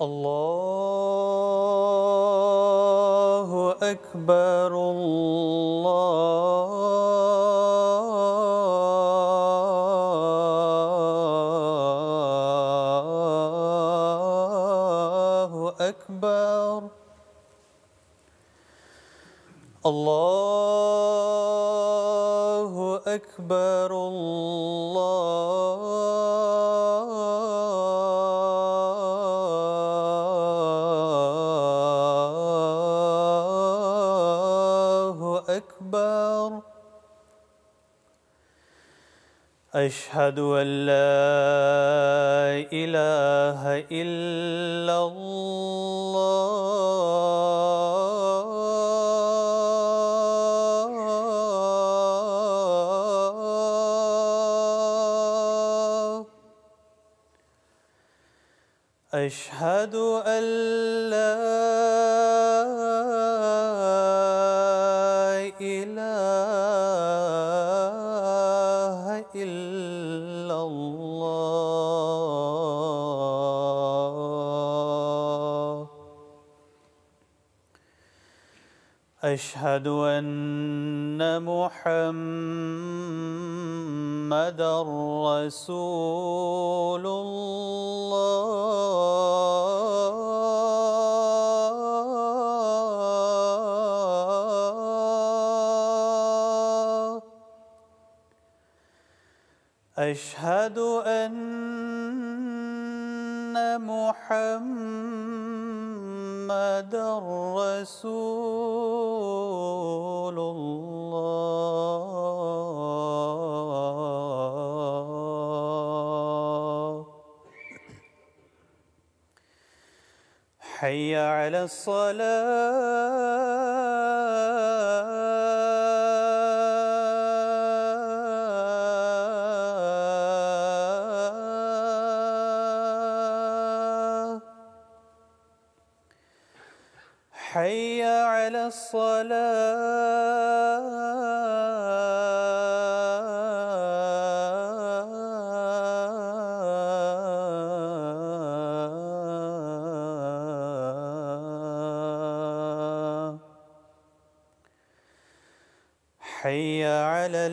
الله أكبر الله أكبر الله أكبر الله أكبر أشهد أن لا إله إلا الله أشهد أن لا إله إلا الله أشهد أن محمدًا رسول الله أشهد أن محمدًا رسول الله حي على الصلاة حي على الصلاة حي على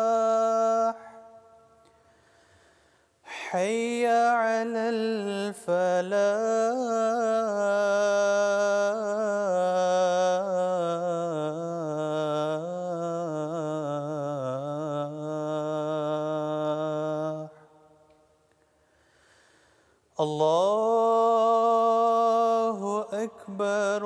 الفلاح حي على الفلاح الله أكبر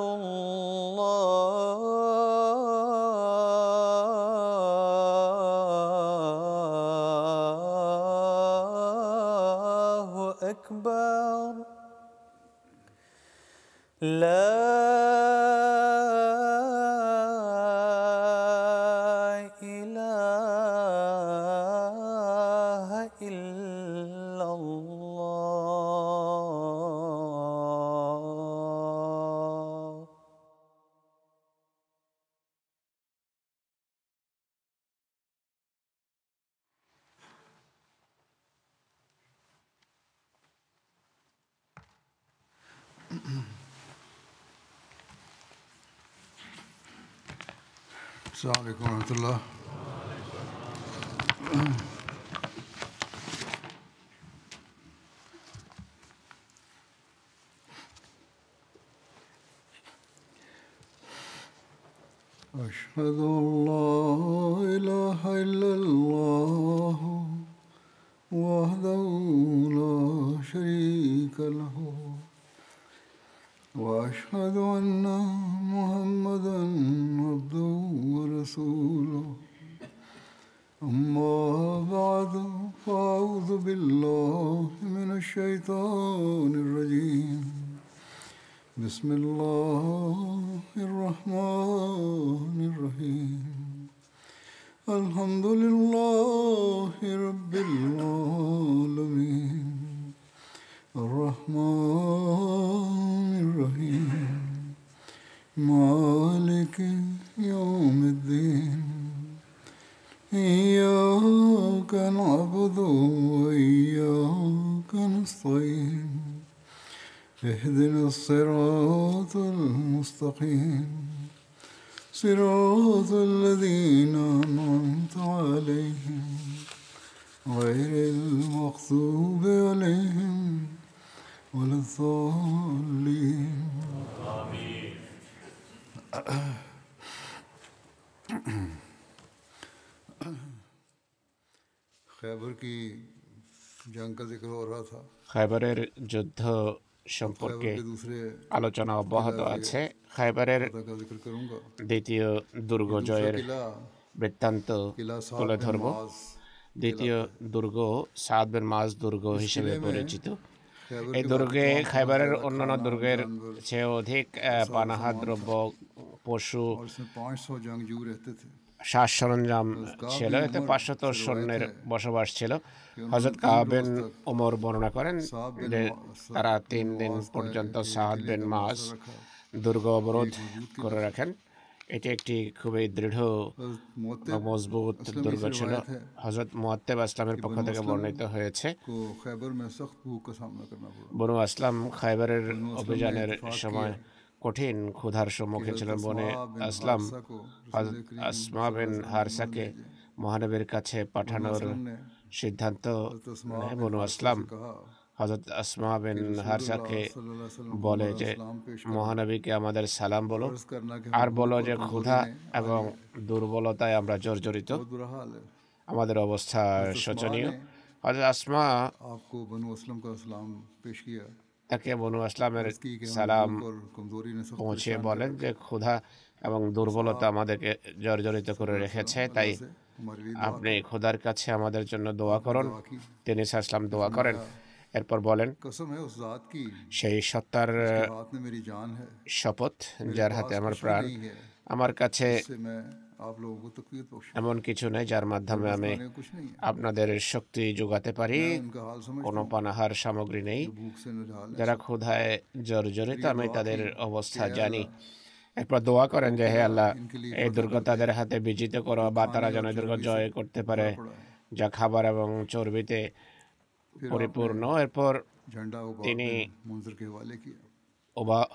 الله أكبر لا إله إلا الله السلام عليكم ورحمة الله. أشهد أن لا إله إلا الله وحده لا شريك محمدا عبده ورسوله أما بعد فأعوذ بالله من الشيطان الرجيم بسم الله الرحمن الرحيم الحمد لله رب العالمين الرحمن الرحيم مالك يوم الدين إياك نعبد وإياك نستعين اهدنا الصراط المستقيم صراط الذين أنعمت عليهم غير المغضوب عليهم ولا الضالين खैबर की जंग का जिक्र हो रहा था খায়বারের যুদ্ধ সম্পর্কে खैबर के दूसरे আলোচনা অব্যাহত আছে। খায়বারের का जिक्र करूंगा দ্বিতীয় দুর্গ জয়ের किला বৃত্তান্ত किला साद তুলে बिन ধরব। मुआज দ্বিতীয় দুর্গ সাদ বিন মাজ দুর্গ হিসেবে পরিচিত। खैबर এই के দুর্গে बाद तमाम খায়বারের ज्यादा অন্যান্য खाना, দুর্গের जानवर চেয়ে অধিক পানাহার দ্রব্য, পশু, और इसमें 500 जंगजू रहते थे সাজ সরঞ্জাম ছিল। এতে 500 সৈন্যের বসবাস ছিল। হযরত কাব বিন ওমর বর্ণনা করেন যে তারা 3 দিন পর্যন্ত সাদ বিন মাজ দুর্গ অবরোধ করে রাখেন। এটি একটি খুবই দৃঢ় বা মজবুত দুর্গ ছিল। হযরত মুআত্তাব আসলামের পক্ষ থেকে বর্ণিত হয়েছে, को खैबर में सख्त भूख का सामना करना पड़ा বনু আসলাম খায়বারের অভিযানের সময় কঠিন ক্ষুধার সম্মুখীন ছিলেন। বনে আসলাম আসমা বিন হারসাকে মহানবীর কাছে পাঠানোর সিদ্ধান্ত নেয়। বনু আসলাম হযরত আসমা বিন হারসাকে বলে যে মহানবীকে আমাদের সালাম বলো अर्ज करना कि আর বলো যে ক্ষুধা এবং দুর্বলতায় আমরা জর্জরিত, बहुत बुरा हाल है আমাদের অবস্থা শোচনীয়। হযরত আসমা आपको बनु असलम का सलाम पेश किया তাকে বনু আসলামের की कि সালাম और कमजोरी ने सख्त পৌঁছে বলেন যে ক্ষুধা এবং দুর্বলতা আমাদেরকে জর্জরিত করে রেখেছে, তাই से हमारे लिए আপনি খোদার কাছে আমাদের জন্য দোয়া করুন। তিনি সাল্লাম দোয়া করেন। এরপর বলেন, कसम है उस जात की সেই সত্তার हाथ में मेरी जान है শপথ যার হাতে আমার প্রাণ, আমার কাছে से मैं आप लोगों को तकवीत बख्श এমন কিছু নেই যার মাধ্যমে আমি कुछ नहीं है আপনাদের শক্তি যোগাতে পারি। उनका हाल समझ কোনো পানাহার সামগ্রী নেই। भूख से निढाल যারা ক্ষুধায় জর্জরিত আমি তাদের অবস্থা জানি। এরপর দোয়া করেন যে হে আল্লাহ, এই দুর্গ তাদের হাতে বিজিত করো বা তারা যেন এই দুর্গ জয় করতে পারে যা খাবার এবং চর্বিতে পরিপূর্ণ। এরপর झंडा उबाब তিনি मुंजर के हवाले किया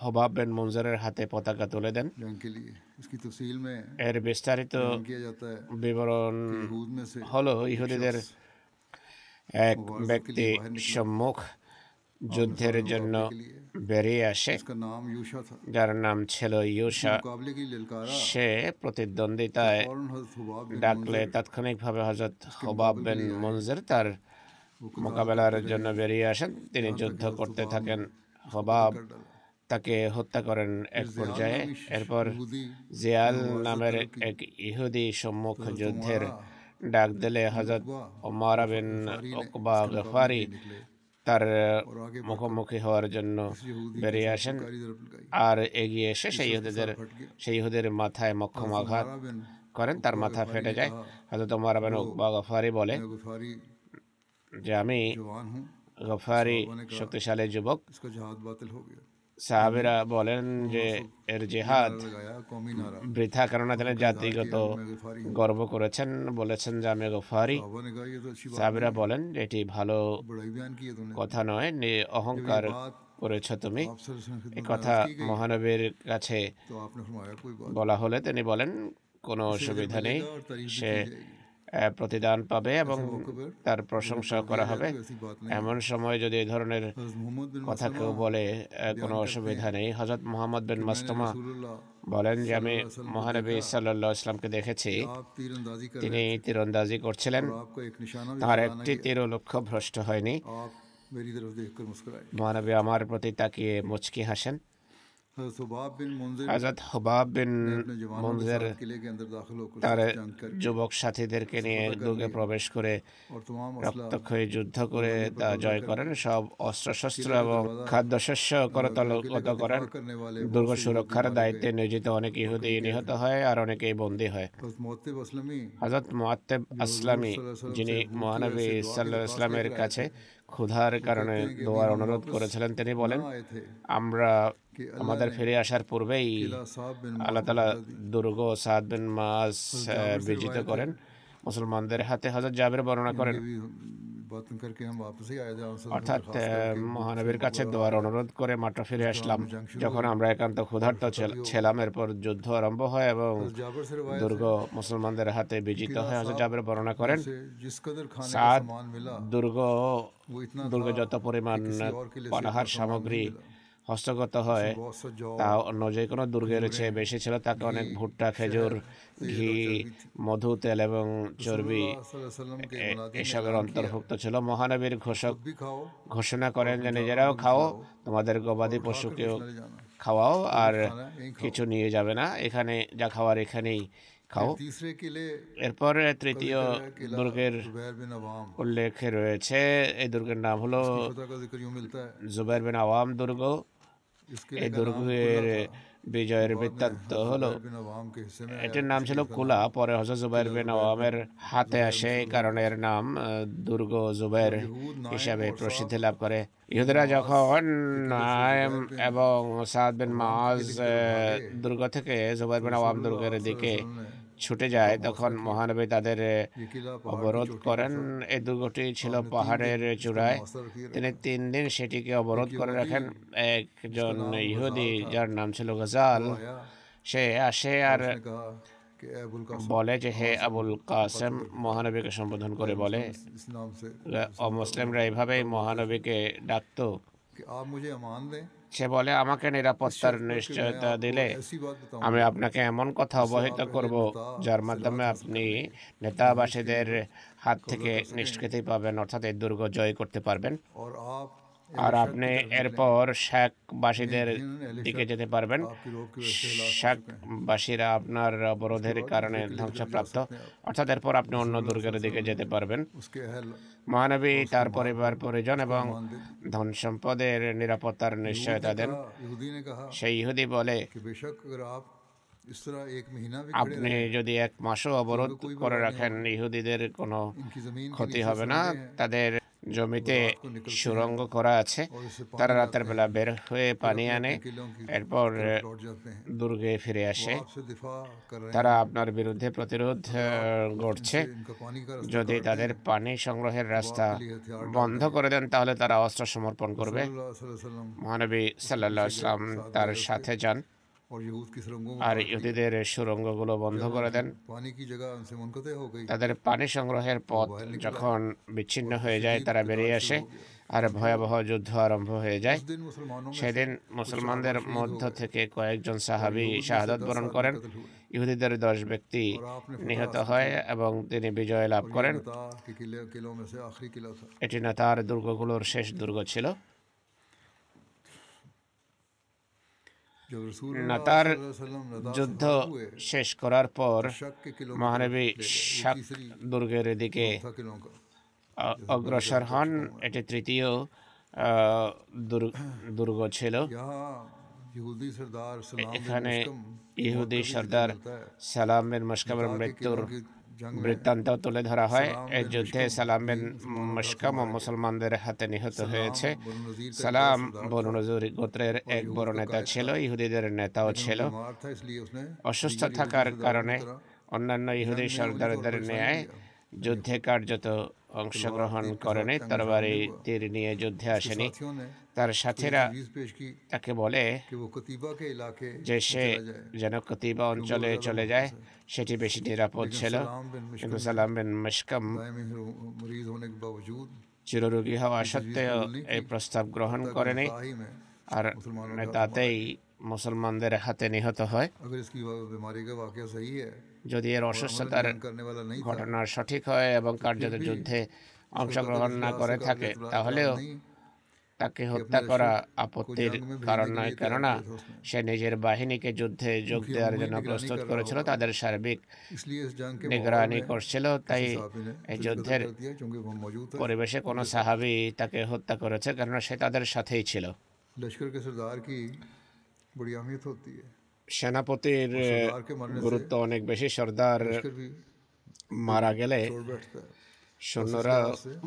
হবাব বিন মুনজিরের হাতে পতাকা তুলে দেন। जंग के लिए इसकी तफसील में এর বিস্তারিত किया जाता है বিবরণ यहूद में से হলো ইহুদিদের এক ব্যক্তি সম্মুখ যুদ্ধের জন্য বেরিয়ে আসে, इसका नाम यूशा था যার नाम ছিল ইউশা। मुकाबले की ललकारा সে প্রতিদ্বন্দ্বিতায় फौरन हज़रत हुबाब बिन ডাকলে তাৎক্ষণিকভাবে হযরত হবাব বিন মুনজির তার মোকাবেলার জন্য বেরিয়ে আসেন। তিনি যুদ্ধ করতে থাকেন। হবাব তাকে হত্যা করেন এক পর্যায়ে। এরপর জিয়াল নামের এক ইহুদি সম্মুখ যুদ্ধের ডাক দিলে হযরত ওমর বিন উকবা গফারি তার মুখোমুখি হওয়ার জন্য বেরিয়ে আসেন আর এগিয়ে এসে সেই ইহুদের মাথায় মোক্ষম আঘাত করেন। তার মাথা ফেটে যায়। হযরত ওমর বিন উকবা গফারি বলে गफारी যে আমি जवान हूँ গফারি শক্তিশালী যুবক। इसका जहाद बातिल हो गया সাহাবীরা বলেন যে এর জিহাদ लगाया कौमी नारा বৃথা, কেননা তিনি জাতিগত গর্ব করেছেন, বলেছেন যে আমি গফারি। बाबा ने कहा ये तो अच्छी बात সাহাবীরা বলেন যে এটি ভালো बड़ाई बयान की है तूने কথা নয়, অহংকার করেছ তুমি। आप सर से এই কথা মহানবীর কাছে तो आपने फरमाया कोई बात বলা হলে তিনি বলেন কোনো অসুবিধা নেই, और तारीफ भी সে की जाएगी প্রতিদান পাবে এবং তার প্রশংসা করা হবে। ऐसी बात नहीं এমন সময় যদি এই ধরনের हज़रत मोहम्मद बिन কথা কেউ বলে কোনো অসুবিধা নেই। হযরত মুহাম্মদ বিন মাসতুমা रसूलुल्लाह বলেন যে আমি মহানবী সাল্লাল্লাহু আলাইহি ওয়াসাল্লামকে দেখেছি, आप तीरंदाजी कर তিনি তীরন্দাজি করছিলেন, आपका एक निशाना भी তার একটি তীরও লক্ষ্য ভ্রষ্ট হয়নি। आप मेरी तरफ देखकर मुस्कुराए মহানবী আমার প্রতি তাকিয়ে মুচকি হাসেন। हज़रत हुबाब बिन मुंज़िर হযরত হুবাব বিন ने अपने जवानों के মুনজির साथ किले के अंदर दाखिल होकर তার सख्त जंग करके যুবক সাথীদেরকে নিয়ে দুর্গে প্রবেশ করে और तमाम असला রক্তক্ষয়ী যুদ্ধ করে তা জয় করেন। সব অস্ত্রশস্ত্র किले का এবং दरवाज़ा খাদ্যশস্য করতলগত করেন। करने वाले দুর্গ बहुत से সুরক্ষার मारे দায়িত্বে गए। নিয়োজিত অনেক ইহুদি নিহত হয় আর অনেকেই বন্দী হয়। हज़रत मुअत्तिब असलमी হযরত মুআত্তিব আসলামী, যিনি মহানবী সাল্লাল্লাহু আলাইহি ওয়াসাল্লামের কাছে ক্ষুধার কারণে দোয়ার অনুরোধ করেছিলেন, তিনি বলেন, ना आए थे আমরা कि আমাদের ফিরে আসার পূর্বেই किला साहब बिन আল্লাহ তাআলা দুর্গ সাদ বিন মাস বিজিত করেন মুসলমানদের হাতে। হযরত জাবের বর্ণনা করেন, ये भी बातें करके हम वापस ही आए थे অর্থাৎ মহানবীর কাছে দোয়ার অনুরোধ করে মাত্র ফিরে আসলাম যখন আমরা একান্ত ক্ষুধার্ত ছিলাম। এরপর যুদ্ধ আরম্ভ হয় এবং जाबर से रवायत দুর্গ মুসলমানদের হাতে বিজিত হয়। হযরত জাবের বর্ণনা করেন, से जिस कदर खाने का সাদ सामान मिला দুর্গে वो इतना যত পরিমাণ और किले से পানাহার इतना सामान সামগ্রী नहीं मिला। হস্তগত হয় बहुत सा जौ তা অন্য যে কোনো দুর্গের চেয়ে বেশি ছিল। তাকে অনেক ভুট্টা, খেজুর, ঘি, মধু, তেল এবং চর্বি वसल्लम के मुनादी ने এসবের অন্তর্ভুক্ত ছিল। মহানবীর ঘোষক भी खाओ ঘোষণা করেন যে নিজেরাও খাও, তোমাদের গবাদি পশুকেও ले जाना। খাওয়াও, আর खाना यहीं खाओ। কিছু নিয়ে যাবে না, এখানে যা খাওয়ার এখানেই খাও। तीसरे किले এরপর তৃতীয় किला দুর্গের जुबैर बिन अवाम উল্লেখ রয়েছে। এই দুর্গের নাম হলো पता का जिक्र यूं मिलता है। জুবাইর বিন আওয়াম দুর্গ। इस এই किले का नाम দুর্গের বিজয়ের বৃত্তান্ত হলো, जुबैर बिन अवाम के हिस्से में এটির নাম ছিল কুলা, পরে হযরত জুবাইর বিন আওয়ামের হাতে আসে, এই কারণে এর নাম দুর্গ জুবাইর হিসাবে প্রসিদ্ধি লাভ করে। ইহুদিরা যখন নাইম এবং সাদ বিন মাআজ দুর্গ থেকে জুবাইর বিন আওয়াম দুর্গের দিকে ছুটে যায়, তখন মহানবী তাদের ये किला অবরোধ করেন। এই দুর্গটি ছিল পাহাড়ের চূড়ায়। তিনি 3 দিন সেটিকে অবরোধ করে রাখেন। একজন ইহুদি যার নাম ছিল গজাল, आया সে আসে আর उसने कहा कि ए अबुल कासिम বলে যে হে আবুল কাসেম, মহানবীকে সম্বোধন করে বলে। इस नाम से অমুসলিমরা এইভাবেই মহানবীকে ডাকতো। कि आप मुझे अमान दें, সে বলে, আমাকে নিরাপত্তার নিশ্চয়তা দিলে ऐसी बात बताऊं আমি আপনাকে এমন কথা অবহিত করব যার মাধ্যমে আপনি নেতাবাসীদের হাত থেকে নিষ্কৃতি পাবেন, অর্থাৎ এই দুর্গ জয় করতে পারবেন। और आप আর আপনি এরপর শাকবাসীদের দিকে যেতে পারবেন। आपकी रोक की वजह से हिलाक हो শাকবাসীরা আপনার অবরোধের কারণে ধ্বংসপ্রাপ্ত, অর্থাৎ এরপর আপনি অন্য দুর্গের দিকে যেতে পারবেন। उसके अहल মহানবী তার পরিবার পরিজন এবং ধন সম্পদের নিরাপত্তার নিশ্চয়তা দেন। यहूदी ने कहा সেই ইহুদি বলে, कि बेशक अगर आप इस तरह एक महीना भी खड़े আপনি যদি 1 মাসও অবরোধ করে রাখেন, ইহুদিদের কোনো इनकी जमीन के ক্ষতি नीचे হবে না। তাদের জমিতে সুড়ঙ্গ করা আছে, তারা রাতের বেলা বের হয়ে পানি আনে, किलों की এরপর लौट जाते हैं, দুর্গে ফিরে আসে। आपसे दिफा कर रहे हैं, তারা আপনার বিরুদ্ধে প্রতিরোধ গড়ছে। इनका पानी का रास्ता যদি তাদের पानी সংগ্রহের রাস্তা বন্ধ করে দেন, তাহলে তারা অস্ত্র সমর্পণ করবে। सल्लल्लाहु अलैहि वसल्लम মহানবী সাল্লাল্লাহু আলাইহি ওয়াসাল্লাম তার সাথে যান और यहूद की सुरंगों আর ইহুদিদের সুড়ঙ্গগুলো বন্ধ করে দেন। पानी की जगह उनसे मुनक़ते हो गई। তাদের পানি সংগ্রহের পথ যখন বিচ্ছিন্ন হয়ে যায়, তারা বেরিয়ে আসে আর ভয়াবহ যুদ্ধ আরম্ভ হয়ে যায়। उस दिन मुसलमानों में সেদিন মুসলমানদের মধ্য থেকে কয়েকজন সাহাবী শাহাদাত বরণ করেন। ইহুদিদের 10 ব্যক্তি নিহত হয় এবং তিনি বিজয় লাভ করেন। बता कि किलों में से आखिरी किला था। এটি না তার দুর্গগুলোর শেষ দুর্গ ছিল। जब रसूल নাতার सल्लल्लाहु अलैहि वसल्लम लद्दाख से যুদ্ধ फारिग हुए, শেষ করার পর शक के किलों মহানবী শাক দুর্গের দিকে था किलों का অগ্রসর হন। এটি তৃতীয় দুর্গ ছিল। यहाँ यहूदी सरदार सलाम बिन এখানে मुश्कम ইহুদি সর্দার সালাম বিন মুশকামের মৃত্যুর বৃত্তান্ত তুলে ধরা হয়। এই যুদ্ধে সালাম বিন মুশকাম ও মুসলমানদের হাতে নিহত হয়েছে। সালাম বনু নজুর গোত্রের এক বড় নেতা ছিল, ইহুদিদের নেতাও ছিল। बीमार था इसलिए उसने অসুস্থ থাকার কারণে অন্যান্য ইহুদি সর্দারদের ন্যায় যুদ্ধে কার্যত অংশগ্রহণ করেনি, তরবারি তীর নিয়ে যুদ্ধে আসেনি। साथियों ने তার সাথীরা तजवीज़ पेश की তাকে বলে कि वो कतीबा के इलाके যে সে যেন কতিবা অঞ্চলে চলে যায়, সেটি বেশি নিরাপদ ছিল। सलाम बिन मुश्कम কিন্তু সালাম বিন মুশকাম दायमी मरीज होने के बावजूद চিররোগী হওয়া সত্ত্বেও এই প্রস্তাব গ্রহণ করেনি ताही में আর তাতেই মুসলমানদের হাতে নিহত হয়। अगर इसकी बीमारी का वाकया सही है, যদি এর অসুস্থতার करने वाला नहीं था, ঘটনা সঠিক হয় এবং কার্যত যুদ্ধে অংশগ্রহণ না করে থাকে, তাহলেও তাকে कि হত্যা अपने করা लश्कर को আপত্তির जंग में কারণ भेजने के নয়, लिए तैयार কেননা किया था उसने, সে নিজের বাহিনীকে যুদ্ধে যোগ क्योंकि দেওয়ার अमूमी জন্য निगरानी প্রস্তুত कर रहा করেছিল, होगा। তাদের সার্বিক इसलिए इस जंग के माहौल নিগরানি में করছিল। তাই किसी साहबी ने এই उसे कत्ल যুদ্ধের कर दिया, क्योंकि वो मौजूद था পরিবেশে কোনো उनके साथ। সাহাবী তাকে হত্যা করেছে, কেননা সে তাদের সাথেই ছিল। लश्कर के सरदार की बड़ी अहमियत होती है, সেনাপতির और सरदार के मरने से গুরুত্ব অনেক বেশি। সর্দার लश्कर भी মারা গেলে छोड़ बैठता है। সৈন্যরা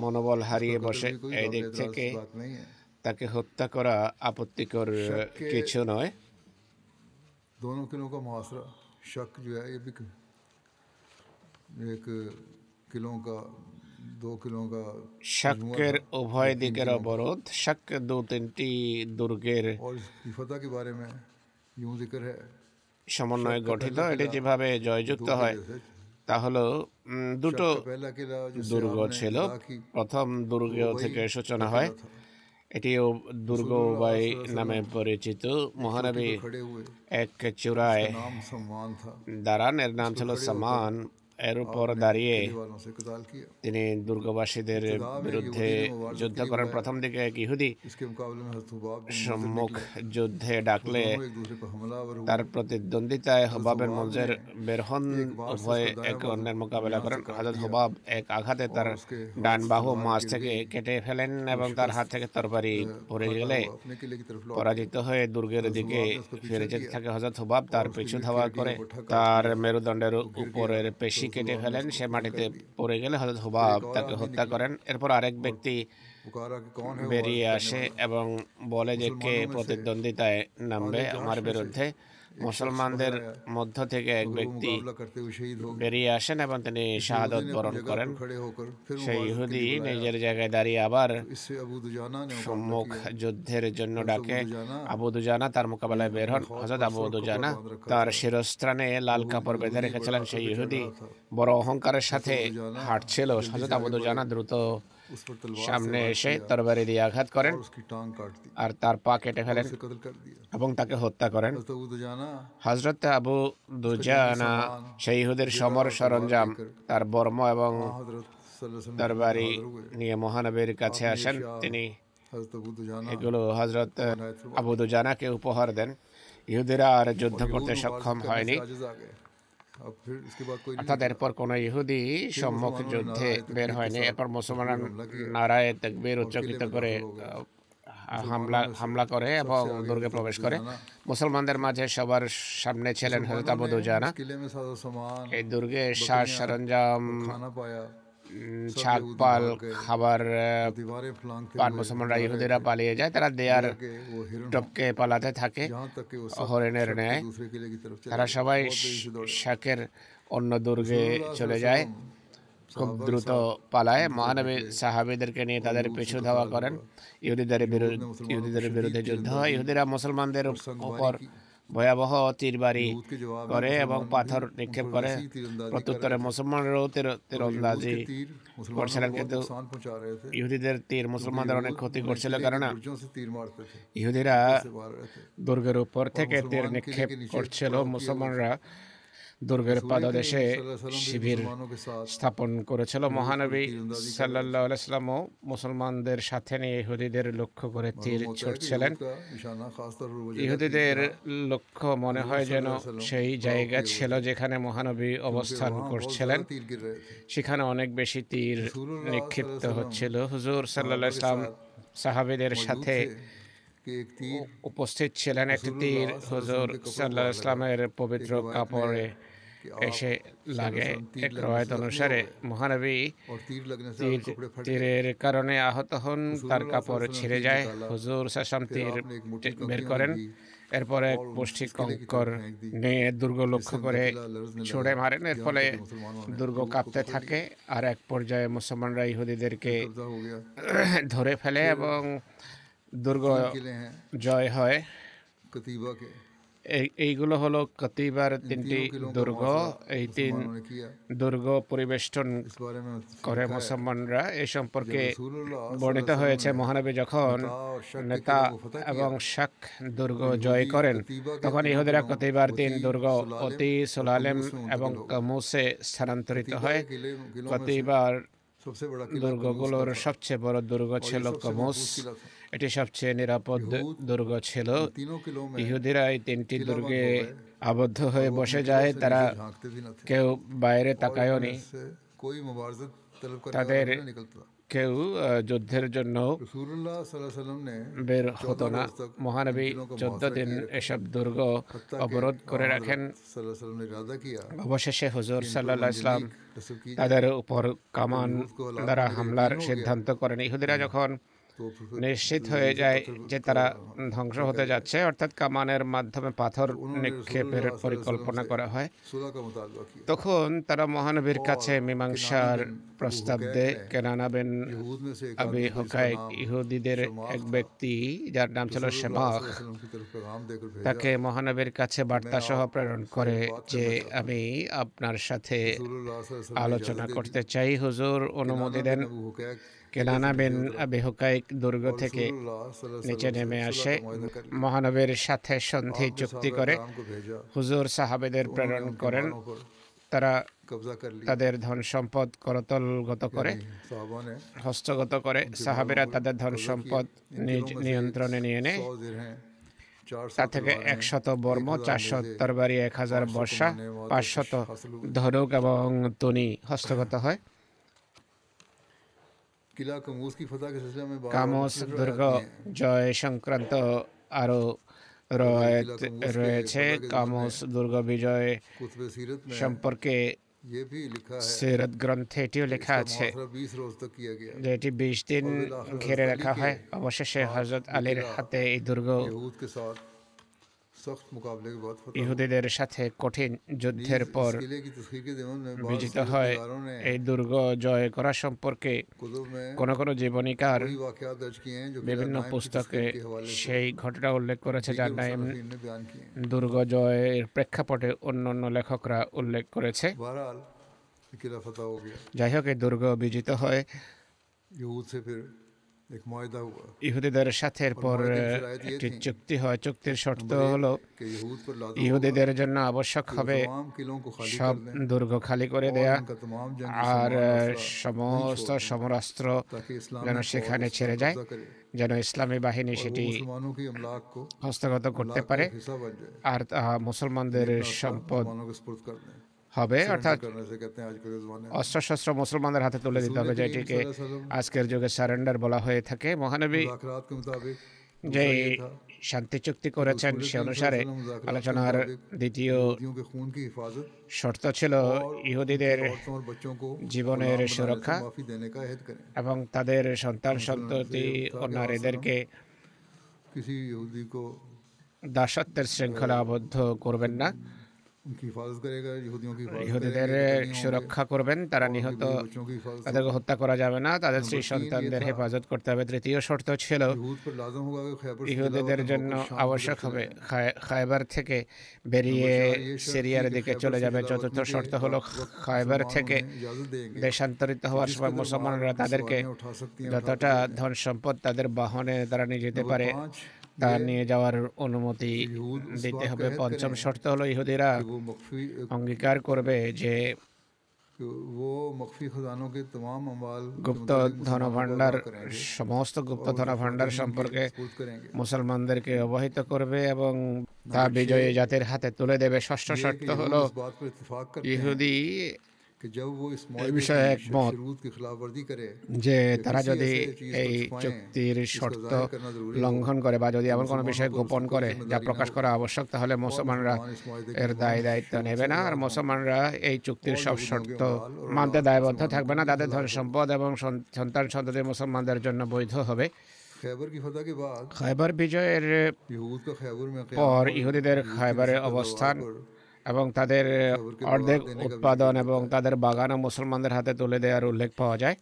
মনোবল হারিয়ে उसका বসে। कत्ल भी कोई এই काबिल দিক एतराज থেকে बात नहीं है। তাকে হত্যা করা আপত্তিকর शक के কিছু নয়। दोनों किलों का मुहासरा, शक जो है ये भी एक किलों का, 2 किलों का मजमुआ শাক্যের था, উভয় 3 দিকের किलों का। অবরোধ। শাক্য 2-3টি দুর্গের और इसकी फतह के बारे में यूं जिक्र है, সমন্বয়ে शक का গঠিত। पहला এটি किला যেভাবে জয়যুক্ত 2 হয় किले थे। তা হলো দুটো शक का पहला किला जिससे দুর্গ आपने ছিল। इब्तिदा की, প্রথম দুর্গ वो वही থেকে সূচনা का হয়। किला था। এটিও দুর্গ रसूलुल्लाह উভয় सल्लल्लाहु अलैहि নামে वसल्लम পরিচিত। चोटी মহানবী पर खड़े हुए, এক চূড়ায় उसका नाम सम्मान था। দাঁড়ান, এর নাম उस पर ছিল खड़े সামান। এর উপর आपने দাঁড়িয়ে किले वालों से कताल किया। তিনি দুর্গবাসীদের इब्तिदा में বিরুদ্ধে यहूदी ने मुबारजत যুদ্ধ के लिए করেন। बुलाया। প্রথম দিকে এক ইহুদি इसके मुकाबले में हज़रत हुबाब बिन मुंज़िर সম্মুখ निकले। যুদ্ধে वो ডাকলে दोनों एक दूसरे पर हमलावर हुए। তার প্রতিদ্বন্দ্বিতায় হবাবের हुबाब মঞ্জের ने বের হন। एक बार से উভয়ে उसका दायां একে बाजू অন্যের মোকাবেলা यहाँ করেন। से काट হযরত दिया হুবাব এক আঘাতে তার और उसके ডান हाथ से বাহু तलवार মাঝ गिर থেকে गई। কেটে ফেলেন এবং वो তার হাত शिकस्त থেকে তরবারি পড়ে खाता গেলে हुआ अपने किले की तरफ लौट गया। পরাজিত হয়ে দুর্গের हज़रत দিকে हुबाब ने उसका पीछा ফিরে যেতে किया থাকে। হযরত হুবাব তার और उसकी পিছু रीढ़ ধাওয়া की हड्डी করে का पट्टा काट তার दिया। মেরুদণ্ডের वो गिर উপরের गया, পেশি तो কেটে हुबाब ने ফেলেন। उसको সে कत्ल মাটিতে कर दिया। পড়ে গেলে হযরত फिर হুবাব एक और তাকে आदमी হত্যা निकला করেন। एरপর আরেক और ব্যক্তি पुकारा कि कौन है वो বেরিয়ে वार करने আসে वाला। এবং বলে যে কে मुसलमानों में से প্রতিদ্বন্দ্বিতায় নামবে आधे আমার जहाश में से বিরুদ্ধে। एक शख्स মুসলমানদের बाहर आया, মধ্য থেকে এক मगर वो ব্যক্তি मुकाबला करते हुए शहीद हो गया। বেরিয়ে আসেন এবং তিনি इस यहूदी শাহাদত ने अपनी বরণ जगह করেন। पर खड़े होकर फिर সেই मुबारजत के ইহুদি लिए बुलाया। নিজের জায়গায় দাঁড়িয়ে আবার तो इससे अबू दुजाना ने मुकाबला সম্মুখ किया। যুদ্ধের জন্য हज़रत ডাকে। अबू दुजाना আবু দুজানা তার মোকাবেলায় ने বের अपने হন। खौज হযরত पर আবু सुर्ख कपड़ा দুজানা बांध रखा তার था। শিরস্ত্রাণে লাল वो কাপড় বেঁধে यहूदी রেখেছিলেন। बड़ा সেই आकर के चढ़ ইহুদি रहा था। বড় অহংকারের हज़रत সাথে अबू दुजाना হাঁটছিল। जल्दी হযরত से আবু आगे দুজানা बढ़े, দ্রুত उस पर तलवार से সামনে वार এসে किया তরবারি দিয়ে আঘাত করেন और उसकी टांग काट दी আর তার পা কেটে और ফেলেন उसे कत्ल कर दिया। এবং তাকে হত্যা করেন। हज़रत अबू दुजाना হযরত আবু उसका जंगी দুজানা सामान, সেই ইহুদের जिरा সমর और तलवार সরঞ্জাম, लेकर তার বর্ম এবং वहाँ हज़रत सल्लल्लाहु अलैहि वसल्लम के তরবারি हाजिर हुए। নিয়ে মহানবীর কাছে आपने আসেন। शाह তিনি हज़रत अबू दुजाना এগুলো হযরত को अनायत फरमाया। আবু দুজানাকে উপহার দেন। ইহুদিরা আর যুদ্ধ और করতে यहूद সক্ষম मुबारज़त करने হয়নি। से आजिज़ आ गए। अब फिर इसके बाद कोई नहीं অর্থাৎ निकला। এরপর কোনো ইহুদি সম্মুখ मुसलमानों ने যুদ্ধে नाराए বের तकबीर के হয়নি। साथ এরপর মুসলমানরা तकबीर हमला किया নারায়ে তাকবীর और উচ্চারিত किले में করে दाखिल हो गए। হামলা मुसलमानों में से হামলা করে এবং सबसे आगे দুর্গে हज़रत প্রবেশ अबू করে। दुजाना। মুসলমানদের মাঝে সবার সামনে ছিলেন হযরত আবু मुसलमानों ने দুজানা। इस किले में साजो सामान, এই দুর্গে সাজ बकरियां সরঞ্জাম, और खाना पाया। सब ছাদ यहूदी পাল, भाग गए। খাবার वो दीवारें फलांगते পান हुए মুসলমানরা जा रहे ইহুদিরা थे। পালিয়ে যায়। তারা দেয়ার गोया कि वो हिरन हों, টপকে পালাতে থাকে यहाँ तक कि वो सब হরিণের शक के ন্যায়। दूसरे किले की तरफ चले তারা गए। সবাই बहुत तेजी से दौड़े। শাকের অন্য দুর্গে रसूलुल्लाह চলে सल्लल्लाहु যায়। अलैहि वसल्लम খুব सहाबा के দ্রুত साथ পালায়। उनकी तरफ মহানবী निकले সাহাবীদেরকে নিয়ে और তাদের यहूद পিছু से ধাওয়া कताल করেন। हुआ। ইহুদিদের यहूद বিরুদ্ধে ने मुसलमानों ইহুদিদের पर বিরুদ্ধে शदीद যুদ্ধ হয়। तीरंदाजी ইহুদিরা মুসলমানদের और संगवारी উপর की। ভয়াবহ তীরবারি यहूद के जवाब में করে এবং मुसलमान পাথর भी उन নিক্ষেপ पर করে। वैसी तीरंदाजी कर প্রত্যুত্তরে रहे थे মুসলমানরাও और यहूद তীরন্দাজি के तीर मुसलमानों করছিলেন, को बहुत কিন্তু नुकसान पहुंचा रहे थे ইহুদিদের তীর क्योंकि মুসলমানদের অনেক यहूद ক্ষতি उन्हें করছিল। किले के কেননা बुर्जों से तीर मारते थे, ইহুদিরা ऊपर से मार रहे थे দুর্গের উপর और থেকে তীর मुसलमान किले নিক্ষেপ के नीचे করছিল। पड़ाव किए हुए थे। মুসলমানরা দুর্গের रसूल পাদদেশে करीम सल्लल्लाहु अलैहि वसल्लम भी শিবির मुसलमानों के साथ স্থাপন করেছিল। यहूद पर মহানবী तीरंदाजी कर रहे थे। সাল্লাল্লাহু আলাইহি সাল্লামও মুসলমানদের সাথে নিয়ে ইহুদিদের লক্ষ্য করে তীর मालूम होता है कि ছুটছিলেন। यहूद का निशाना खासतौर पर वो जगह थी ইহুদিদের जहाँ লক্ষ্য মনে হয় যেন সেই জায়গা ছিল যেখানে মহানবী क्योंकि অবস্থান वहाँ बहुत করছিলেন। ज़्यादा तीर गिर रहे थे। সেখানে অনেক বেশি তীর रसूलुल्लाह নিক্ষিপ্ত सल्लल्लाहु अलैहि হচ্ছিল। वसल्लम হুজুর সাল্লাল্লাহু আলাইহি সাল্লাম সাহাবীদের मौजूद সাথে थे कि एक तीर উপস্থিত ছিলেন। একটি তীর रसूलुल्लाह হুজুর सल्लल्लाहु अलैहि সাল্লাল্লাহু আলাইহি वसल्लम ইসলামের পবিত্র एक रिवायत কাপড়ে में कि आप এসে লাগে। सल्लल्लाहु अलैहि वसल्लम এক तीर রওয়ায়াত लगने से অনুসারে जख्मी हो गए মহানবী और तीर लगने से তীর आपके कपड़े फट गए। তীরের কারণে আহত হন, তার रसूलुल्लाह কাপড় सल्लल्लाहु अलैहि ছিঁড়ে वसल्लम যায়। तीर निकाला, হুজুর সাল্লাম फिर তীর आपने एक मोटी বের कंकरियां করেন। ली এরপর এক और মুষ্টি उस किले की কঙ্কর तरफ फेंक दी, নিয়ে দুর্গ লক্ষ্য जिससे করে किला लरजने ছুড়ে लगा, মারেন। এর यहाँ ফলে तक कि मुसलमानों ने দুর্গ यहूद को কাঁপতে पकड़ থাকে लिया। আর এক পর্যায়ে মুসলমানরা ইহুদিদেরকে कब्जा हो गया। ধরে ফেলে এবং দুর্গ 3 किले हैं জয় হয়। कतीबा के। এইগুলো হলো কতিবার इन তিনটি 3 किलों का দুর্গ। मुआवजा এই তিন मुसलमानों ने किया। দুর্গ পরিবেষ্টন इस बारे में করে लिखा है, মুসলমানরা। এই সম্পর্কে जब रसूलुल्लाह বর্ণিত सल्लल्लाहु अलैहि হয়েছে वसल्लम ने মহানবী যখন नता और शक के নেতা किलों को फतह এবং किया, শাক দুর্গ तो জয় यहूदी করেন, कतीबा के তখন 3 ইহুদিরা किलों কতিবার তিন वती, দুর্গ सुलालिम অতি और সুলালেম कमूस में এবং मुंतकिल हो गए। কমুসে স্থানান্তরিত कतीबा হয়। के किलों में से কতিবার सबसे बड़ा किला कनूस দুর্গগুলোর का था সবচেয়ে বড় দুর্গ और ये ছিল सबसे কমোস। महफूज किला था। এটি সবচেয়ে নিরাপদ यहूद দুর্গ ছিল। इन तीनों किलों में ইহুদিরা এই তিনটি किला बंद দুর্গে हो गए আবদ্ধ और হয়ে वो বসে अपने যায়। किलों से তারা नीचे झांकते भी न थे কেউ বাইরে और তাকায়ওনি। इनमें से कोई मुबारजत तलब करने वाला তাদের भी न निकलता। কেউ যুদ্ধের জন্য रसूलुल्लाह सल्लल्लाहु अलैहि वसल्लम ने বের 14 হতো না। रोज तक इन মহানবী किलों का 14 मुहासरा দিন किए रखे এসব দুর্গ हत्ता कि অবরোধ করে हज़रत রাখেন। सल्लल्लाहु अलैहि वसल्लम ने इरादा किया অবশেষে হুজুর कि इन पर সাল্লাল্লাহু আলাইহি সাল্লাম मंजनीक नस्ब की जाए। তাদের উপর কামান यहूद को औलाद দ্বারা मिलने का হামলার यकीन हो गया সিদ্ধান্ত করেন। ইহুদিরা যখন तो फिर নিশ্চিত হয়ে যায় যে তারা ধ্বংস হতে फेंका যাচ্ছে, অর্থাৎ কামানের মাধ্যমে পাথর उन्होंने নিক্ষেপের रसूलुल्लाह सल्लल्लाहु अलैहि পরিকল্পনা वसल्लम করা से হয়। सुलह का मुतालबा किया। তখন তারা মহানবীর কাছে और মীমাংসার किनाना बिन প্রস্তাব अबू দেয়। हुकैक ने কেনানা বিন यहूद में से एक আবি आदमी को जिसका হুকাইক, नाम ইহুদিদের शमाख এক था, ব্যক্তি যার নাম ছিল रसूलुल्लाह শেমাখ, सल्लल्लाहु अलैहि वसल्लम की तरफ पैगाम देकर भेजा। তাকে মহানবীর কাছে বার্তা সহ প্রেরণ করে যে আমি আপনার সাথে रसूलुल्लाह सल्लल्लाहु अलैहि वसल्लम ने আলোচনা इजाज़त दे করতে दी। চাই। হুজুর অনুমতি দেন। किनाना बिन अबू हुकैक কেনানা বিন আবি হুকাইক দুর্গ और থেকে रसूलुल्लाह सल्लल्लाहु अलैहि নিচে वसल्लम নেমে से আসে, सुलह का मुआहदा कर लिया। মহানবীর সাথে সন্ধি आपने চুক্তি साहबा করে किराम को भेजा, হুজুর সাহাবেদের उन्होंने প্রেরণ उनके করেন। मालों पर তারা कब्जा कर लिया। তাদের ধন সম্পদ করতলগত করে, यानी साहबा ने হস্তগত করে। সাহাবেরা তাদের ধন সম্পদ নিজ নিয়ন্ত্রণে নিয়ে নেয়। 100 दिरहम, 400 তা থেকে तलवारें, 100 বর্ম, 1000 400 नेज़े, তরবারি, 1000 500 বর্ষা, कमाने, 500 हासिल हुए। ধনুক এবং তুনি হস্তগত হয়। किला कमूस की फतह के सिलसिले में बार-बार কামোস मुख्तलिफ দুর্গ रवायात हैं। জয় সংক্রান্ত আরো রয়েত রয়েছে। কামোস দুর্গ বিজয় कुतुब सीरत में সম্পর্কে ये भी लिखा है সিরাত গ্রন্থে এটিও লেখা इसका আছে मुहासरा 20 रोज तक किया गया। যে এটি 20 দিন ঘিরে রাখা হয়। অবশেষে হযরত আলীর হাতে এই দুর্গ यहूद के साथ सख्त मुकाबले के बाद फतह ইহুদিদের সাথে কঠিন যুদ্ধের পর इस किले की तस्खीर के ज़मन में बाज़ বিজিত হয়। सीरतनगारों ने এই দুর্গ জয় করা সম্পর্কে कुतुब में কোন কোন জীবনীকার वही वाक़यात दर्ज किए हैं जो किला বিভিন্ন नाइम की পুস্তকে तस्खीर के हवाले से সেই ঘটনা উল্লেখ করেছে, যার दीगर নাম मुसन्निफ़ीन ने बयान किए हैं। দুর্গ জয়ের প্রেক্ষাপটে অন্যান্য লেখকরা উল্লেখ করেছে। बहरहाल ये किला फतह हो गया। যাই হোক, এই দুর্গ বিজিত হয়। यहूद से फिर एक मुआहदा हुआ ইহুদিদের সাথে এরপর একটি চুক্তি হয়। চুক্তির শর্ত হলো कि यहूद पर लाज़िम ইহুদিদের জন্য আবশ্যক होगा হবে कि तमाम किलों को खाली সব कर दें দুর্গ খালি করে और দেয়া, उनका तमाम जंगी আর सामान और असला সমস্ত नहीं छोड़ना, সমরাস্ত্র ताकि इस्लामी যেন फौज সেখানে उस पर ছেড়ে যায়, कब्जा करे যেন ইসলামী বাহিনী और वो সেটি मुसलमानों की अमलाक को হস্তগত করতে अमलाक का পারে एक हिस्सा बन जाए। আর মুসলমানদের अपना असला সম্পদ मुसलमानों को सुपुर्द कर दें। হবে। सरेंडर অর্থাৎ करने से कहते हैं आजकल के ज़माने में। অস্ত্রশস্ত্র মুসলমানদের হাতে তুলে দিতে হবে, रसूल करीम যেটিকে सल्लल्लाहु अलैहि वसल्लम আজকের যুগে সারেন্ডার বলা হয়ে থাকে। মহানবী मुज़ाकरात के मुताबिक যে दूसरा ये था শান্তি চুক্তি করেছেন रसूल সে करीम অনুসারে सल्लल्लाहु अलैहि वसल्लम मुज़ाकरात के আলোচনার मुताबिक দ্বিতীয় यहूदियों के खून की हिफाजत শর্ত ছিল और ইহুদিদের उनकी औरतों और बच्चों को জীবনের गुलाम बनाने से সুরক্ষা माफ़ी देने का अहद करें। এবং তাদের সন্তান সন্ততি ও নারীদেরকে किसी यहूदी को দাসত্বের শৃঙ্খলা আবদ্ধ করবেন না, उनकी हिफाजत करेगा, यहूदियों की हिफाजत ইহুদিদের करेंगे, कतल नहीं होंगे, সুরক্ষা করবেন, তারা और নিহত उनके बीवी बच्चों की हिफाजत তাদেরকে হত্যা করা যাবে না, তাদের স্ত্রী নম্বর তিন সন্তানদের ये था, হেফাজত করতে হবে। তৃতীয় শর্ত ছিল यहूद पर लाजम होगा कि खैबर से ইহুদিদের खिलाफत জন্য होकर शाम की আবশ্যক तरफ হবে चले जाएं। খায়বার থেকে বেরিয়ে নম্বর চার ये शर्त সিরিয়ার थी कि দিকে खैबर চলে से যাবে। खिलाफत চতুর্থ में শর্ত के হলো वक्त খায়বার मुसलमान থেকে उन्हें इजाज़त देंगे দেশান্তরিত হওয়ার जिस সময় कदर মুসলমানরা माल তাদেরকে सवारियां उठा सकती हैं যতটা उठाते ধন সম্পদ তাদের বাহনে তারা নিয়ে যেতে नंबर পারে 5 তা ये নিয়ে যাওয়ার অনুমতি कि यहूद उस দিতে बात का হবে। अहद পঞ্চম करें শর্ত হলো ইহুদিরা कि वो मख्फी অঙ্গীকার করবে যে वो मख्फी खजानों के तमाम अमाल के গুপ্ত मुतालिक मुसलमानों को ধনভাণ্ডার आगाह करेंगे সমস্ত গুপ্ত और उसे ধনভাণ্ডার फातिहीन के সম্পর্কে सुपुर्द करेंगे। মুসলমানদেরকে অবহিত করবে এবং তা বিজয়ী জাতির হাতে তুলে দেবে। ষষ্ঠ ये শর্ত कि यहूद হলো इस बात पर इत्तेफाक करते हैं ইহুদি कि जब वो इस এই मुआहदे বিষয়ে की একমত शुरूत की खिलाफवर्जी करे যে कि তারা किसी যদি ऐसे चीज को এই छुपाएं চুক্তির जिसको শর্ত जाहिर करना जरूरी हो লঙ্ঘন করে বা যদি तो এমন কোনো বিষয় मुसलमानों को গোপন उसकी করে कोई যা जिम्मेदारी প্রকাশ न করা हो আবশ্যক, তাহলে और মুসলমানরা मुसलमान इस मुआहदे के এর तमाम দায় দায়িত্ব शर्तों নেবে से না। আর आज़ाद होंगे মুসলমানরা এই চুক্তির और সব यहूदियों শর্ত के माल और মানতে औलाद দায়বদ্ধ मुसलमानों থাকবে के না। लिए তাদের ধন हलाल होगी। সম্পদ এবং সন্তান সন্ততি মুসলমানদের জন্য বৈধ হবে। खैबर की फतह के बाद খায়বার বিজয়ের यहूद का खैबर में পর क़याम और ইহুদিদের यहूद की খায়বারে नस्ल पैदावार অবস্থান पर এবং তাদের खैबर के অর্ধেক बगावत देने का भी উৎপাদন जिक्र এবং होता है। তাদের বাগানও মুসলমানদের হাতে তুলে দেওয়ার উল্লেখ পাওয়া যায়।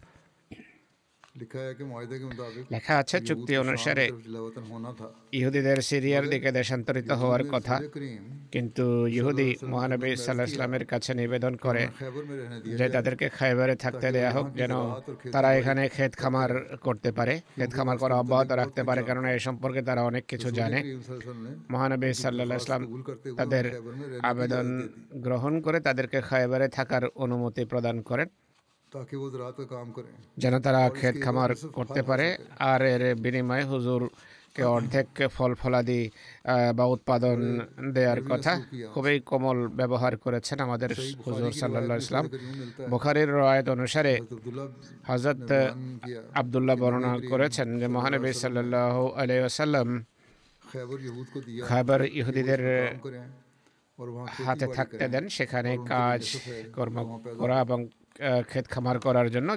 लिखा है कि मुआहदे के मुताबिक লেখা আছে यहूद চুক্তি को शाम অনুসারে की तरफ जलावतन होना था। ইহুদিদের সিরিয়ার দিকে দেশান্তরিত হওয়ার यहूद ने কথা, रसूल करीम কিন্তু ইহুদি সাল্লাল্লাহু আলাইহি মহানবী ওয়াসাল্লাম সাল্লাহ ইসলামের কাছে নিবেদন করে उन्हें खैबर में रहने दिया যে जाए তাদেরকে খাইবারে থাকতে ताकि দেয়া वो হোক, यहाँ की যেন ज़राअत और खेती তারা बाड़ी এখানে ক্ষেত খামার করতে পারে, ক্ষেত খামার করা অব্যাহত রাখতে পারে, কেননা এ সম্পর্কে তারা অনেক কিছু रसूल জানে। करीम सल्लल्लाहु अलैहि वसल्लम ने মহানবী उनकी সাল্লাহ दरख्वास्त ইসলাম कबूल करते हुए তাদের उन्हें खैबर में रहने की আবেদন इजाज़त दे दी। গ্রহণ করে তাদেরকে খাইবারে থাকার অনুমতি প্রদান করেন। ताकि वो ज़राअत का काम करें যেন তারা ক্ষেত খামার করতে পারে আর এর বিনিময়ে হুজুরকে অর্ধেক ফল ফলাদি বা উৎপাদন দেওয়ার কথা খুবই কোমল ব্যবহার করেছেন আমাদের হুজুর সাল্লাল্লাহু আলাইহি ওয়াসাল্লাম। বুখারীর রওয়ায়াত অনুসারে अब्दुल्ला হযরত बयान किया আব্দুল্লাহ বর্ণনা করেছেন যে মহানবী সাল্লাল্লাহু আলাইহি ওয়াসাল্লাম खैबर यहूद को दिया খায়বার ইহুদিদের काम करें और वहाँ হাতে থাকতে দেন, সেখানে কাজ কর্ম করা এবং ক্ষেত খামার করার জন্য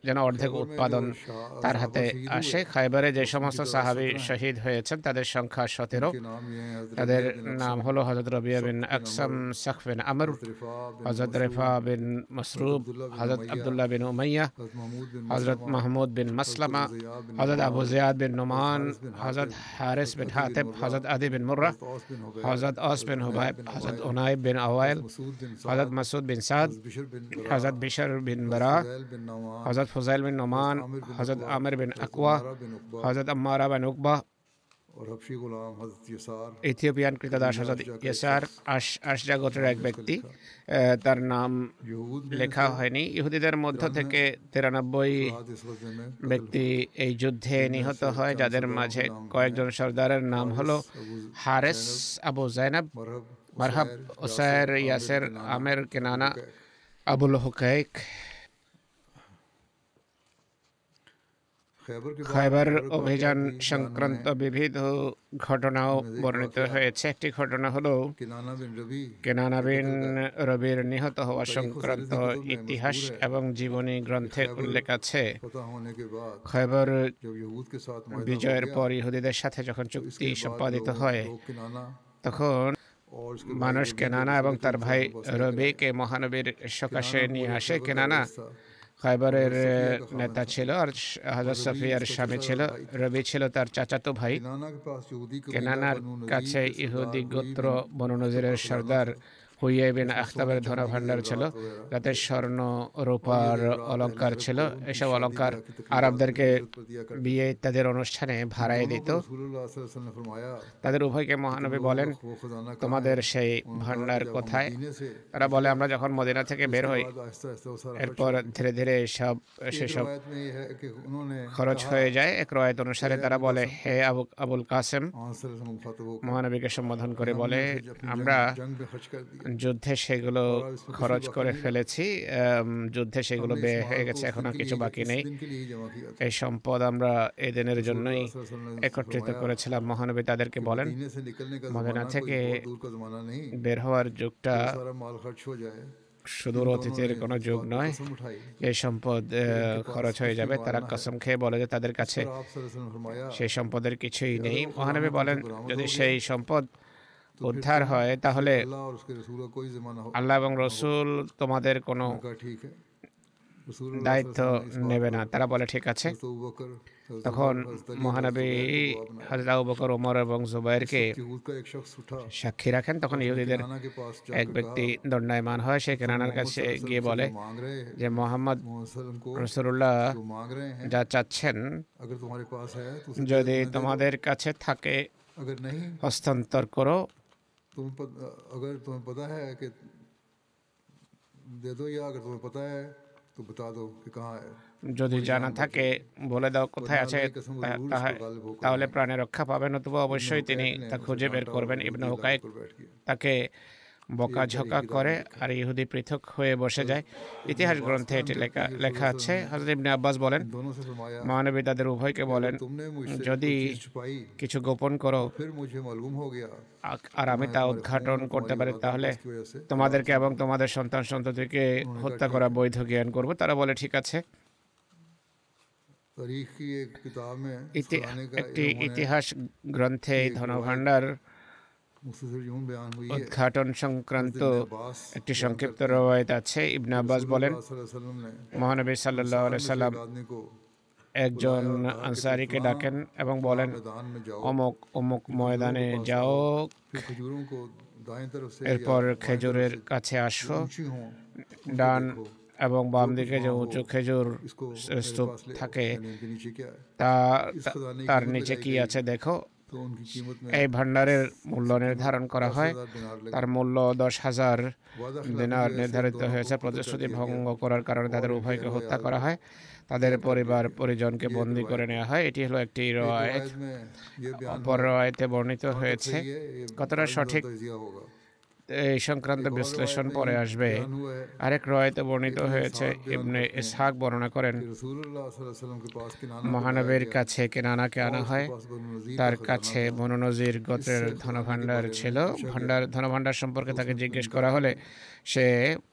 যেন অর্ধেক উৎপাদন তার হাতে আসে। খায়বারে যে সমস্ত সাহাবী শহীদ হয়েছেন তাদের সংখ্যা 17। के नाम ये हैं তাদের নাম হলো হযরত রবিয়া বিন আকসাম, সাখ বিন আমর, হযরত রেফা বিন মাসরুব, হযরত আব্দুল্লাহ বিন উমাইয়া, হযরত মাহমুদ বিন মাসলামা, হযরত আবু জিয়াদ বিন নুমান, হযরত হারিস বিন হাতিব, হযরত আদি বিন মুর্রা, হযরত আস বিন হুবাইব, হযরত উনাইব বিন আওয়াইল, হযরত মাসউদ বিন সাদ, হযরত বিশর বিন বারা, হযরত ফুজাইল বিন নোমান, হযরত আমির বিন আকওয়া, হযরত আম্মারা বিন উকবা, और हबशी गुलाम हजरत यसार ইথিওপিয়ান কৃতদাস হযরত ইয়াসার, আশজা গোত্রের এক ব্যক্তি, তার নাম यहूद লেখা হয়নি। ইহুদিদের মধ্য থেকে 93 बाद इस गज़वे में ব্যক্তি এই যুদ্ধে নিহত হয়, যাদের মাঝে কয়েকজন সর্দারের নাম হলো হারেস, আবু জাইনাব, मरहब মারহাব, ওসায়ের, ইয়াসের, আমের, কেনানা, আবুল হুকাইক। खैबर के খায়বার অভিযান সংক্রান্ত বিবিধ ঘটনাও বর্ণিত হয়েছে। একটি ঘটনা হলো किनाना बिन रबी কেনানা বিন রবির নিহত হওয়া সংক্রান্ত ইতিহাস এবং জীবনী গ্রন্থে উল্লেখ আছে। पता होने के बाद খয়বার जब यहूद के साथ मुआहदा বিজয়ের পর ইহুদিদের সাথে যখন চুক্তি সম্পাদিত হয় लोग किनाना তখন और उसके মানুষ কেনানা এবং তার ভাই রবিকে মহানবীর সকাশে নিয়ে আসে। কেনানা খায়বারের নেতা ছিল আর হযরত সাফিয়ার স্বামী ছিল। রবি ছিল তার চাচাতো ভাই। किनाना के पास यहूदी কেনানার কাছে ইহুদি গোত্র বনু নজিরের সর্দার হুইয়া বিন আখতাবের ধনভাণ্ডার ছিল, যাতে স্বর্ণ রূপার অলংকার ছিল। এসব অলংকার আরবদেরকে বিয়ে ইত্যাদির অনুষ্ঠানে ভাড়ায় দিত। रसूलुल्लाह सल्लल्लाहु अलैहि वसल्लम ने फरमाया তাদের উভয়কে মহানবী বলেন, वो खजाना তোমাদের সেই ভাণ্ডার কোথায়? তারা বলে, আমরা যখন মদিনা থেকে বের হই आहिस्ता आहिस्ता वो सारा এরপর ধীরে ধীরে সেসব रिवायत में ये है कि उन्होंने খরচ হয়ে যায়। এক রয়াত অনুসারে তারা বলে, হে আবুল কাসেম, वहाँ से मुखातब होकर মহানবীকে সম্বোধন করে বলে, আমরা जंग में खर्च कर दिया যুদ্ধে সেগুলো খরচ করে ফেলেছি, যুদ্ধে সেগুলো ব্যয় হয়ে গেছে, এখন আর কিছু বাকি নেই। दिन के लिए ही जमा किया था এই সম্পদ আমরা এই দিনের জন্যই একত্রিত করেছিলাম। মহানবী তাদেরকে বলেন, मदीने से निकलने का মদিনা जमाना থেকে कोई बहुत दूर का जमाना नहीं, বের হওয়ার যুগটা सारा माल खर्च हो जाए। সুদূর অতীতের কোনো যুগ নয়, कसम उठाई এই সম্পদ খরচ হয়ে যাবে। তারা কসম খেয়ে বলে যে তাদের কাছে आप सल्लल्लाहु अलैहि वसल्लम ने फरमाया সেই সম্পদের কিছুই নেই। মহানবী বলেন, যদি সেই সম্পদ উদ্ধার হয় তাহলে अल्लाह और उसके रसूल का कोई ज़माना हो। আল্লাহ এবং রসুল তোমাদের কোনো कहा ठीक है रसूलुल्लाह দায়িত্ব নেবে না। তারা বলে ঠিক আছে। तो अबू बकर हज़रत তখন उमर, हज़रत अली, মহানবী হযরত আবু বকর, ওমর এবং জুবাইরকে यहूद का एक शख्स उठा সাক্ষী রাখেন। তখন ইহুদিদের किनाना के पास এক जाकर ব্যক্তি দণ্ডায়মান হয়। সে কেনানার কাছে গিয়ে বলে मांग रहे हैं যে মোহাম্মদ मोहम्मद सल्लम को রসুল্লাহ जो मांग रहे हैं যা চাচ্ছেন अगर तुम्हारे पास है तो उसे যদি তোমাদের কাছে থাকে अगर नहीं হস্তান্তর করো। अगर तुम्हें पता है कि दे दो, या अगर तुम्हें पता है तो बता दो कि कहाँ है। যদি জানা থাকে বলে দাও কোথায় আছে, তাহলে প্রাণে রক্ষা পাবেন, অথবা অবশ্যই তিনি তা খুঁজে বের করবেন। ইবনে হুকাইক बैठ गया তাকে বকাঝকা করে আর ইহুদি পৃথক হয়ে বসে যায়। ইতিহাস গ্রন্থে এটি লেখা আছে। হযরত ইবনে আব্বাস বলেন, दोनों से फरमाया মহানবী তাদের উভয়কে বলেন, तुमने मुझसे যদি चीज़ छुपाई কিছু গোপন করো फिर मुझे मालूम हो गया আর আমি তা উদ্ঘাটন করতে পারি, তাহলে की वजह से তোমাদেরকে এবং তোমাদের সন্তান সন্ততিকে হত্যা করা বৈধ জ্ঞান করব। তারা বলে ঠিক আছে। तारीख की एक किताब में একটি ইতিহাস গ্রন্থে এই ধনভাণ্ডার मुख्तसर यूं बयान हुई है। উদ্ঘাটন সংক্রান্ত अब्बास একটি সংক্ষিপ্ত রওয়ায়াত আছে। ইবনে আব্বাস বলেন, सल्लल्लाहु अलैहि वसल्लम ने মহানবী সাল্লাল্লাহু আলাইহি সাল্লাম आदमी को একজন আনসারীকে ডাকেন এবং বলেন, मैदान में जाओ, অমুক অমুক ময়দানে যাও, फिर खजूरों को दाएं तरफ से এরপর খেজুরের কাছে আসো, ऊंची हों ডান এবং বাম দিকে যে উঁচু খেজুর স্তূপ থাকে यानी इनके नीचे क्या है। তা তার নিচে কি আছে দেখো। तो उनकी कीमत में এই ভাণ্ডারের মূল্য নির্ধারণ করা হয় 10,000 दिनार लगे। তার মূল্য 10,000 वादा দিনার खिलाफी নির্ধারিত दोनों হয়েছে को कत्ल कर প্রতিশ্রুতি दिया ভঙ্গ गया। করার কারণে তাদের और উভয়কে इनके হত্যা लोया করা হয় তাদের कैद कर পরিবার दिया गया। পরিজনকে ये বন্দী रिवायत করে নেওয়া হয় এটি হলো একটি एक রওয়ায়েত रिवायत में ये बयान অপর हुआ, রওয়ায়েতে বর্ণিত कहाँ तक হয়েছে सही है, ये কতটা बाद में সঠিক तजिया होगा। এই সংক্রান্ত एक और বিশ্লেষণ रिवायत में পরে ये আসবে बयान हुआ है আরেক রওয়ায়েতে বর্ণিত इब्ने হয়েছে इसहाक बयान ইবনে करते हैं ইসহাক বর্ণনা করেন कि रसूलुल्लाह सल्लल्लाहु अलैहि वसल्लम के पास किनाना को लाया মহানবীর गया কাছে কেনানাকে और আনা उसके হয় पास बनु नज़ीर তার का खजाना কাছে था। বনু নজির গোত্রের इससे खजाने के ধনভাণ্ডার बारे में ছিল पूछा गया ধনভাণ্ডার সম্পর্কে तो তাকে उसने জিজ্ঞেস इनकार করা कर হলে दिया। সে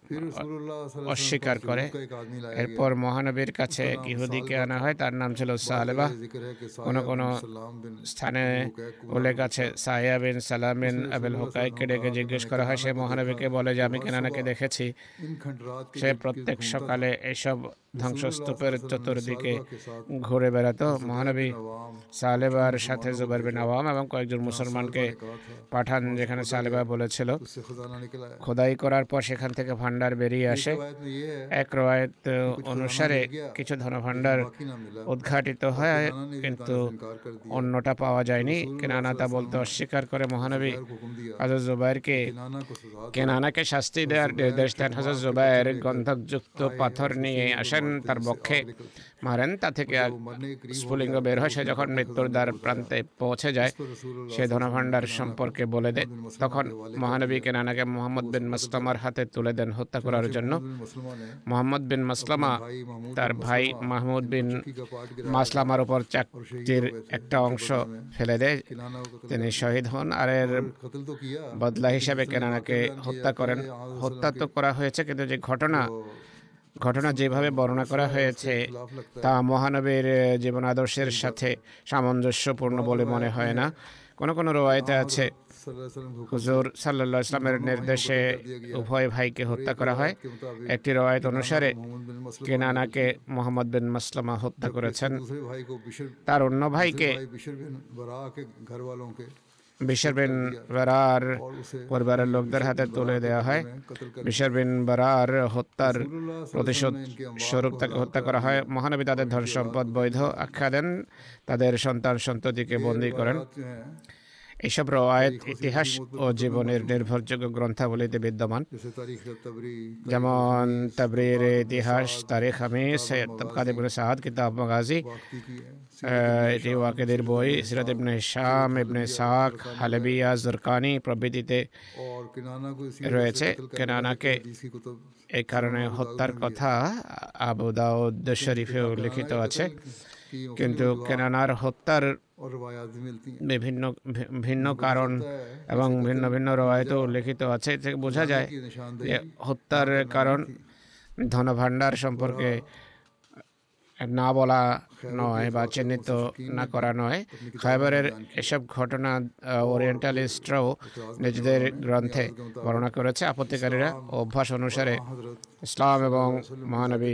फिर रसूलुल्लाह सल्लल्लाहु अलैहि वसल्लम के অস্বীকার पास করে यहूद का एक आदमी लाया এরপর गया। মহানবীর কাছে उसका এক नाम ইহুদিকে सालबा আনা था। হয় তার নাম ছিল बाज़ সালেবা जगह जिक्र है कि কোনো साया কোনো बिन सलाम बिन স্থানে हुकैक को উল্লেখ बुला আছে पूछा। সায়া বিন সালাম বিন उसने আবেল रसूलुल्लाह হুকাইককে सल्लल्लाहु ডেকে अलैहि জিজ্ঞেস वसल्लम করা হয় ने সে केनाना को মহানবীকে देखा বলে যে कि আমি हर কেনানাকে सुबह দেখেছি इन खंडरात के সে गिर्द गिर्द প্রত্যেক घूमता সকালে था। এইসব ধ্বংসস্তূপের रसूलुल्लाह চতুর্দিকে सल्लल्लाहु अलैहि वसल्लम के साथ ঘুরে বেড়াতো ज़ुबैर মহানবী बिन अवाम और সালেবার चंद সাথে मुसलमानों को জুবাইর বিন भेजा। আওয়াম এবং কয়েকজন जहाँ মুসলমানকে सालबा ने कहा था পাঠান वहाँ से যেখানে खुदाई সালেবা है, বলেছিল तो उससे खजाना निकला है। খোদাই করার পর সেখান থেকে ভাণ্ডার বেরিয়ে एक আসে रिवायत में ये है এক রওয়ায়েত कि कुछ खजाना অনুসারে मिल गया কিছু लेकिन ধনভাণ্ডার बाकी ना मिला উদ্ঘাটিত और হয় किनाना ने भी কিন্তু बताने से इनकार कर दिया। অন্যটা পাওয়া तो যায়নি रसूलुल्लाह কেনানা তা सल्लल्लाहु বলতে अलैहि वसल्लम অস্বীকার করে ने মহানবী जुबैर को हुक्म दिया হযরত জুবাইরকে कि किनाना को सजा दो। কেনানাকে শাস্তি तो দেওয়ার जुबैर নির্দেশ দেন হযরত चकमाक के জুবাইর पत्थर लेकर গন্ধকযুক্ত आए পাথর और उसके নিয়ে सीने पर আসেন मारते তার जिससे বক্ষে आग निकलती। মারেন তা থেকে और जब वो मरने के करीब हो স্ফুলিঙ্গ गया বের तो হয় সে उसने যখন अपने মৃত্যুর खजाने দ্বার को बताया। প্রান্তে পৌঁছে যায় इस पर रसूलुल्लाह সে सल्लल्लाहु अलैहि ধনভাণ্ডার वसल्लम ने সম্পর্কে किनाना को বলে দেয় मोहम्मद बिन मसलमा তখন के हवाले कर মহানবী दिया কেনানাকে तो মোহাম্মদ वो বিন उसको कत्ल মাসলামার कर হাতে তুলে দেন হত্যা করার चुनांचे জন্য मोहम्मद बिन मसलमा ने মোহাম্মদ বিন अपने মাসলামা भाई महमूद তার बिन ভাই मसलमा মাহমুদ जिनको বিন चक्की का पार्ट गिराया था মাসলামার উপর और शहीद চাকতির हो गए थे একটা उनके অংশ बदले में ফেলে দেয় किनाना को कत्ल তিনি कर दिया। শহীদ হন আর এর और कत्ल तो किया বদলা लेकिन হিসাবে जिसने কেনানাকে वाक़या बयान किया হত্যা जाता করেন है यहाँ হত্যা वसल्लम তো के করা হয়েছে কিন্তু যে ঘটনা जो যেভাবে বর্ণনা করা है হয়েছে उसके खिलाफ लगता তা है। মহানবীর জীবন আদর্শের সাথে সামঞ্জস্যপূর্ণ বলে মনে হয় না কোনো কোনো রওয়ায়েতে यहाँ আছে हज़रत सल्लल्लाहु अलैहि वसल्लम के हुक्म হুজুর সাল্লাল্লাহু ইসলামের दोनों भाइयों को নির্দেশে कत्ल कर दिया गया। উভয় ভাইকে और হত্যা एक করা হয় रिवायत के मुताबिक একটি রওয়ায়েত किनाना অনুসারে को मोहम्मद बिन मसलमा ने কেনানাকে कत्ल किया। মোহাম্মদ বিন মাসলামা হত্যা जबकि করেছেন इसके दूसरे भाई को তার অন্য दूसरे ভাইকে भाई बिशर बिन बरा के घर वालों के বিশর বিন বারার और उसे পরিবারের লোকদের হাতে তুলে দেওয়া হয় कत्ल कर বিশর বিন বারার হত্যার रसूलुल्लाह सल्लल्लाहु अलैहि প্রতিশোধ वसल्लम ने इनके अमवाल স্বরূপ को তাকে हलाल হত্যা कर করা হয় दिया। মহানবী তাদের ধন সম্পদ বৈধ আখ্যা দেন তাদের সন্তান সন্ততিকে ये বন্দী করেন रिवायात जो हैं, এইসব রওয়ায়েত তারিখ ও ইতিহাস সিরাত ও মতলব জীবনের মৌজুদ। নির্ভরযোগ্য গ্রন্থাবলীতে বিদ্যমান जैसे तारीख तबरी যেমন তাবরির ইতিহাস তারিখ হামিস তবকাত ইবনে সাদ কিতাব মাগাজি वाक़ती की है এটি ওয়াকিদের বই সিরাত ইবনে হিশাম ইবনে সাক হালাবিয়া জুরকানি প্রভৃতিতে और किनाना को इसी রয়েছে वजह से कत्ल करने वाले কেনানাকে हदीस की कुतुब এই কারণে হত্যার কথা আবু দাউদ শরীফে উল্লিখিত আছে কিন্তু কেনানার হত্যার और रिवायात भी मिलती हैं। বিভিন্ন ভিন্ন কারণ এবং ভিন্ন ভিন্ন রওয়ায়েতও উল্লিখিত আছে এতে বোঝা যায় की निशानदेही যে হত্যার কারণ ধনভাণ্ডার সম্পর্কে না বলা নয় বা চিহ্নিত না করা নয় খায়বারের এসব ঘটনা ওরিয়েন্টালিস্টরাও নিজেদের গ্রন্থে বর্ণনা করেছে আপত্তিকারীরা অভ্যাস অনুসারে हजरत ইসলাম এবং মহানবী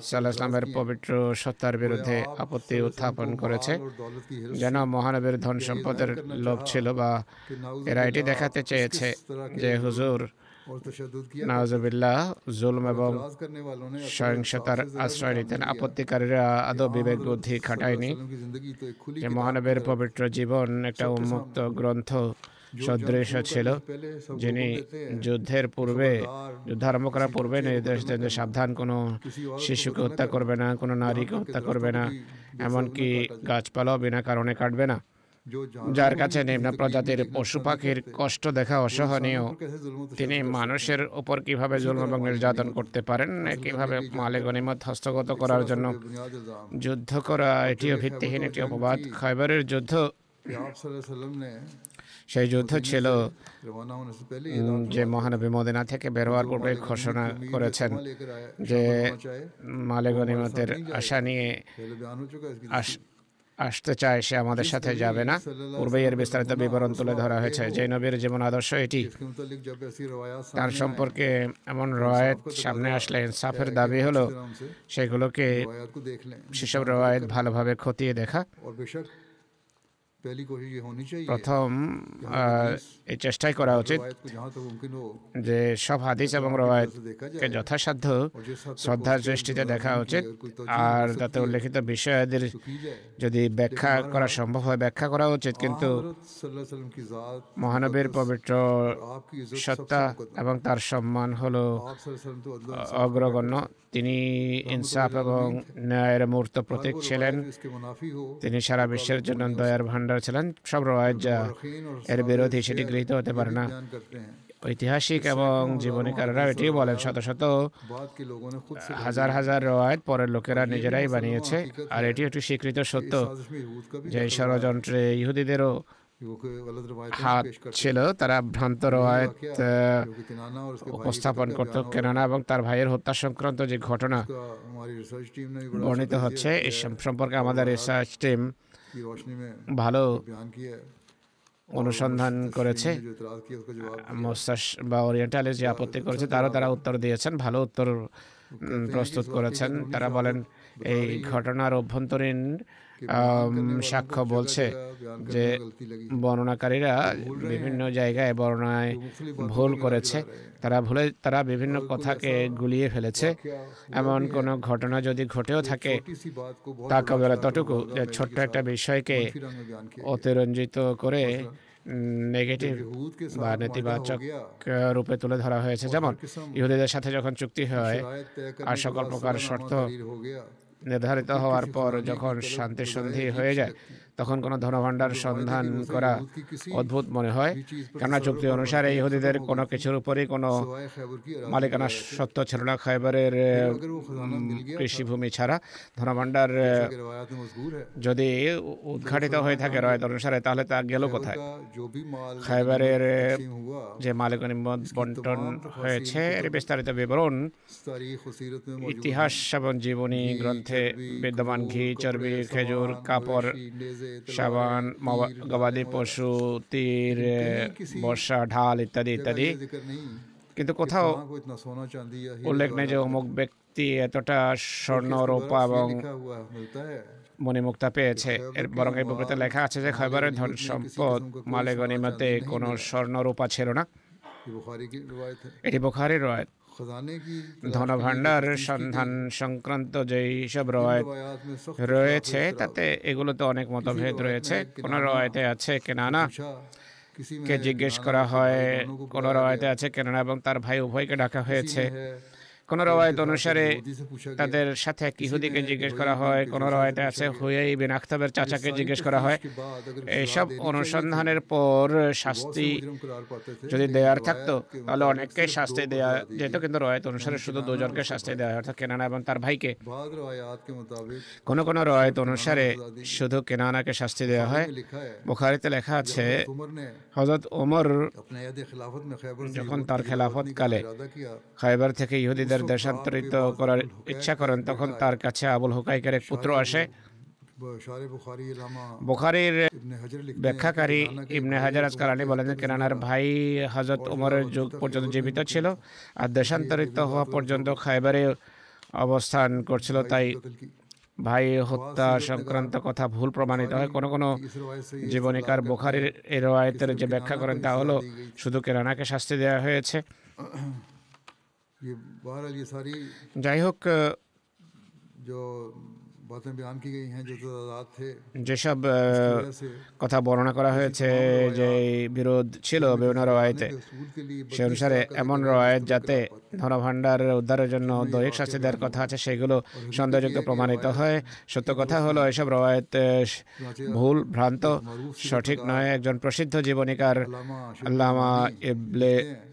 সাল্লাহ ইসলামের পবিত্র সত্তার বিরুদ্ধে আপত্তি উত্থাপন করেছে और दौलत की हिर्स যেন মহানবীর ধন সম্পদের লোভ ছিল বা के नाउज़ এরা এটি দেখাতে চেয়েছে যে হুজুর और तशद्दुद किया নাউজুবিল্লাহ জুলম এবং इतराज़ करने वालों ने अपने সহিংসতার আশ্রয় নিতেন আপত্তিকারীরা আদৌ বিবেক বুদ্ধি খাটায়নি वसल्लम की ज़िंदगी तो एक खुली যে মহানবীর পবিত্র জীবন একটা উন্মুক্ত গ্রন্থ সদৃশ ছিল पहले सब যিনি যুদ্ধের পূর্বে যুদ্ধ আরম্ভ করার পূর্বে নির্দেশ দেন যে সাবধান কোনো শিশুকে হত্যা করবে না কোনো নারীকে হত্যা করবে না এমনকি গাছপালাও বিনা কারণে কাটবে না जो যার কাছে নিম্ন প্রজাতির পশু পাখির কষ্ট দেখা অসহনীয় कैसे जुल्म व তিনি মানুষের উপর কিভাবে জুলম এবং নির্যাতন করতে পারেন কিভাবে মালে গনিমত হস্তগত করার জন্য बुनियाद इल्ज़ाम যুদ্ধ করা এটিও ভিত্তিহীন একটি অপবাদ খয়বরের যুদ্ধ कि आप सल्लल्लाहु अलैहि वसल्लम ने সেই যুদ্ধ ছিল रवाना होने से पहले যে মহানবী মদিনা থেকে বের হওয়ার পূর্বে ঘোষণা করেছেন लेकर आया যে चाहे মালে গনিমতের আশা নিয়ে पहले बयान हो चुका है इसकी আসতে চায় সে আমাদের সাথে যাবে না পূর্বেই এর বিস্তারিত বিবরণ তুলে ধরা হয়েছে যে নবীর জীবন আদর্শ এটি इसके मुतालिक जब ऐसी रवायात তার সম্পর্কে এমন রওয়ায়েত সামনে আসলে ইনসাফের দাবি হলো से সেগুলোকে रवायात को देख लें সেসব রওয়ায়েত ভালোভাবে খতিয়ে দেখা और बेशक पहली कोशिश ये होनी चाहिए প্রথম এই চেষ্টাই করা উচিত रिवायत को जहाँ तक मुमकिन हो যে সব হাদিস এবং রওয়ায়াতকে যথাসাধ্য শ্রদ্ধার দৃষ্টিতে দেখা উচিত, আর তাতে উল্লেখিত বিষয়াদির तो की जाए। যদি ব্যাখ্যা করা সম্ভব হয় ব্যাখ্যা করা উচিত, কিন্তু हज़रत सल्लल्लाहु अलैहि वसल्लम की ज़ात মহানবীর পবিত্র आपकी इज्जत সত্তা এবং তার সম্মান হলো आप सल्लल्लाहु अलैहि वसल्लम तो अदल অগ্রগণ্য। তিনি ইনসাফ এবং ন্যায়ের মূর্ত প্রতীক ছিলেন। इसके मुनाफी हो তিনি সারা বিশ্বের জন্য দয়ার ভাণ্ডার ছিলেন। সব রওয়ায়াত যা रखीन और এর বিরোধী সেটি গৃহীত হতে পারে না। बयान करते हैं। ঐতিহাসিক এবং জীবনীকাররা এটিও বলেন, শত শত बाद के लोगों ने खुद से হাজার হাজার রওয়ায়াত পরের লোকেরা নিজেরাই বানিয়েছে, আর এটি একটি স্বীকৃত সত্য साजिश में यहूद का भी যে এই ষড়যন্ত্রে ইহুদিদেরও वो कोई गलत रवायतें হাত पेश करते ছিল। তারা ভ্রান্ত রওয়ায়াত जो कि तिनाना और उसके भाई উপস্থাপন করত। কেননা এবং তার ভাইয়ের হত্যা সংক্রান্ত যে ঘটনা का हमारी रिसर्च टीम ने भी बड़ा বর্ণিত হচ্ছে, এই সম্পর্কে আমাদের রিসার্চ টিম की रोशनी में ভালো बयान किया है। অনুসন্ধান করেছে। जो इतराज किया उसका जवाब মোস্তাস বা ওরিয়েন্টালিস্ট যে আপত্তি করেছে তারা উত্তর দিয়েছেন, ভালো উত্তর প্রস্তুত করেছেন। তারা বলেন এই ঘটনার অভ্যন্তরীণ সাক্ষ্য বলছে যে বর্ণনাকারীরা বিভিন্ন জায়গায় বর্ণনায় ভুল করেছে। তারা বিভিন্ন কথাকে গুলিয়ে ফেলেছে। এমন কোনো ঘটনা যদি ঘটেও থাকে किसी बात को बहुत তা কেবল এতটুকু যে ছোট্ট একটা বিষয়কে फिर रंग में बयान किया অতিরঞ্জিত করে নেগেটিভ यहूद के বা साथ নেতিবাচক রূপে তুলে ধরা হয়েছে। যেমন ইহুদিদের সাথে যখন চুক্তি হয় शायद तय আর करने के সকল बाद প্রকার सलानामा শর্ত तहरीर हो गया। নির্ধারিত হওয়ার পর যখন শান্তি সন্ধি হয়ে যায় তখন কোনো ধনভাণ্ডার সন্ধান করা অদ্ভুত মনে হয়, কেননা চুক্তি অনুসারে ইহুদিদের কোনো কিছুর উপরই কোনো सवाए खैबर की अराज़ी মালিকানা সত্ত্ব ছিল না খায়বারের अगर वो खजाना मिल गया কৃষিভূমি ছাড়া। ধনভাণ্ডার कि रवायात में मज़कूर है যদি উদ্ঘাটিত হয়ে থাকে রয়েত অনুসারে তাহলে তা গেল কোথায়? का जो भी माल খায়বারের तकसीम हुआ যে মালিকানা বন্টন হয়েছে এর বিস্তারিত বিবরণ तारीख और सीरत में मौजूद ইতিহাস এবং জীবনী গ্রন্থে বিদ্যমান। ঘি, চর্বি, খেজুর, কাপড়, नेज़े সাবান, গবাদি পশু, তীর, বর্ষা, ঢাল ইত্যাদি ইত্যাদি। जिक्र नहीं কিন্তু কোথাও कहाँ को इतना सोना चांदी या हीरे উল্লেখ নেই যে অমুক ব্যক্তি এতটা স্বর্ণ, রূপা এবং लिखा हुआ मिलता है। মণিমুক্তা পেয়েছে। এর বরং এই বিবৃতিতে লেখা আছে যে খয়বরের ধন সম্পদ মালে গনিমতে কোনো স্বর্ণ রূপা ছিল না। ये बुखारी की रिवायत है। এটি বুখারীর রওয়ায়াত। खजाने की ধনভাণ্ডার সন্ধান সংক্রান্ত যেই সব রওয়ায়াত रिवायात में सख्त রয়েছে তাতে এগুলোতে অনেক মতভেদ রয়েছে। কোন রওয়ায়াতে আছে কেনানা पूछा किसी में কে জিজ্ঞেস করা হয়, কোন রওয়ায়াতে আছে কেনানা এবং তার ভাই উভয়কে ডাকা হয়েছে। है কোন রওয়ায়াত অনুসারে यहूदी से पूछा गया তাদের সাথে এক ইহুদিকে জিজ্ঞেস করা হয়, কোন রওয়ায়াতে আছে হুয়াই বিন আখতাবের চাচাকে জিজ্ঞেস করা হয়। के बाद अगर এইসব অনুসন্ধানের পর শাস্তি मुजरिम करार पाते थे যদি দেয়ার থাকতো তাহলে অনেককে শাস্তি দেয়া যেত, কিন্তু রওয়ায়াত অনুসারে শুধু দুজনকে শাস্তি দেওয়া হয়, অর্থাৎ কেনানা এবং তার ভাইকে। बाद रवायात के मुताबिक কোন রওয়ায়াত অনুসারে শুধু কেনানাকে শাস্তি দেওয়া হয়। में लिखा है বুখারীতে লেখা আছে उमर ने হযরত ওমর अपने यद खिलाफत में खैबर से যখন यहूद তার की খেলাফত बर्बादी का কালে इरादा किया খায়বার থেকে ইহুদিদের দেশান্তরিত করার ইচ্ছা করেন, তখন তার কাছে আবুল হুকাইকের এক পুত্র আসে। शारे बुखारी इलामा বুখারীর इब्ने हजर लिखते हैं ব্যাখ্যাকারী ইবনে হাজার আসকালানী বলেন যে কেনানার ভাই হযরত ওমরের যুগ পর্যন্ত জীবিত ছিল আর দেশান্তরিত হওয়া পর্যন্ত খায়বারে অবস্থান করছিল, তাই कत्ल की ভাই হত্যা সংক্রান্ত কথা ভুল প্রমাণিত হয়। কোন কোন इस रवायत से ये জীবনীকার বুখারীর এই রওয়ায়াতের যে ব্যাখ্যা করেন তা হলো শুধু কেনানাকে শাস্তি দেওয়া হয়েছে। ये बहरहाल ये सारी যাই হোক, जो बातें बयान की गई हैं जो तजादात थे যেসব वजह से কথা বর্ণনা করা হয়েছে যে বিরোধ ছিল বিভিন্ন রওয়ায়াতে, रसूल के लिए সে অনুসারে এমন রওয়ায়াত যাতে ধনভাণ্ডার উদ্ধারের জন্য দৈহিক শাস্তি দেওয়ার কথা আছে সেগুলো সন্দেহযুক্ত প্রমাণিত হয়। সত্য কথা হলো এসব রওয়ায়াত ভুল, ভ্রান্ত, সঠিক নয়। একজন প্রসিদ্ধ জীবনীকার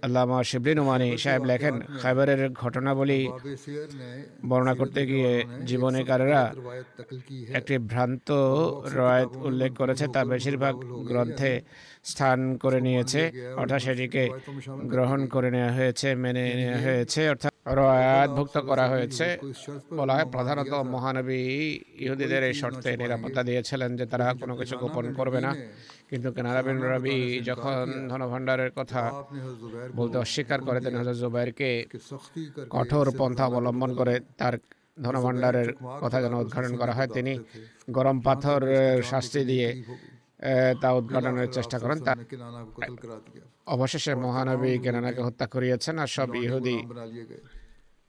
আল্লামা শিবলি নুমানি সাহেব লেখেন, খায়বারের ঘটনাবলী बाबे सियर ने বর্ণনা করতে গিয়ে জীবনীকারেরা रवायत नकल की है একটি ভ্রান্ত রওয়ায়াত উল্লেখ করেছে, তা বেশিরভাগ গ্রন্থে স্থান করে নিয়েছে, অর্থাৎ সেটিকে গ্রহণ করে নেওয়া হয়েছে, মেনে নেওয়া হয়েছে, অর্থাৎ রওয়ায়াতভুক্ত করা হয়েছে। বলা হয় প্রধানত মহানবী ইহুদিদের এই শর্তে নিরাপত্তা দিয়েছিলেন যে তারা কোনো কিছু গোপন করবে না। কিন্তু কেনানা বিন রবি যখন ধনভাণ্ডারের কথা आपने हज़रत ज़ुबैर বলতে অস্বীকার করে দেন, হযরত জুবাইরকে की सख्ती करके কঠোর পন্থা অবলম্বন করে তার ধনভাণ্ডারের কথা যেন উদ্ঘাটন করা হয়। তিনি গরম পাথর শাস্তি দিয়ে তা উদ্ঘাটনের চেষ্টা করেন। তার ने किनाना को कत्ल करा दिया অবশেষে মহানবী কেনানাকে হত্যা করিয়েছেন আর সব लौंडे को ইহুদি गुलाम बना लिए गए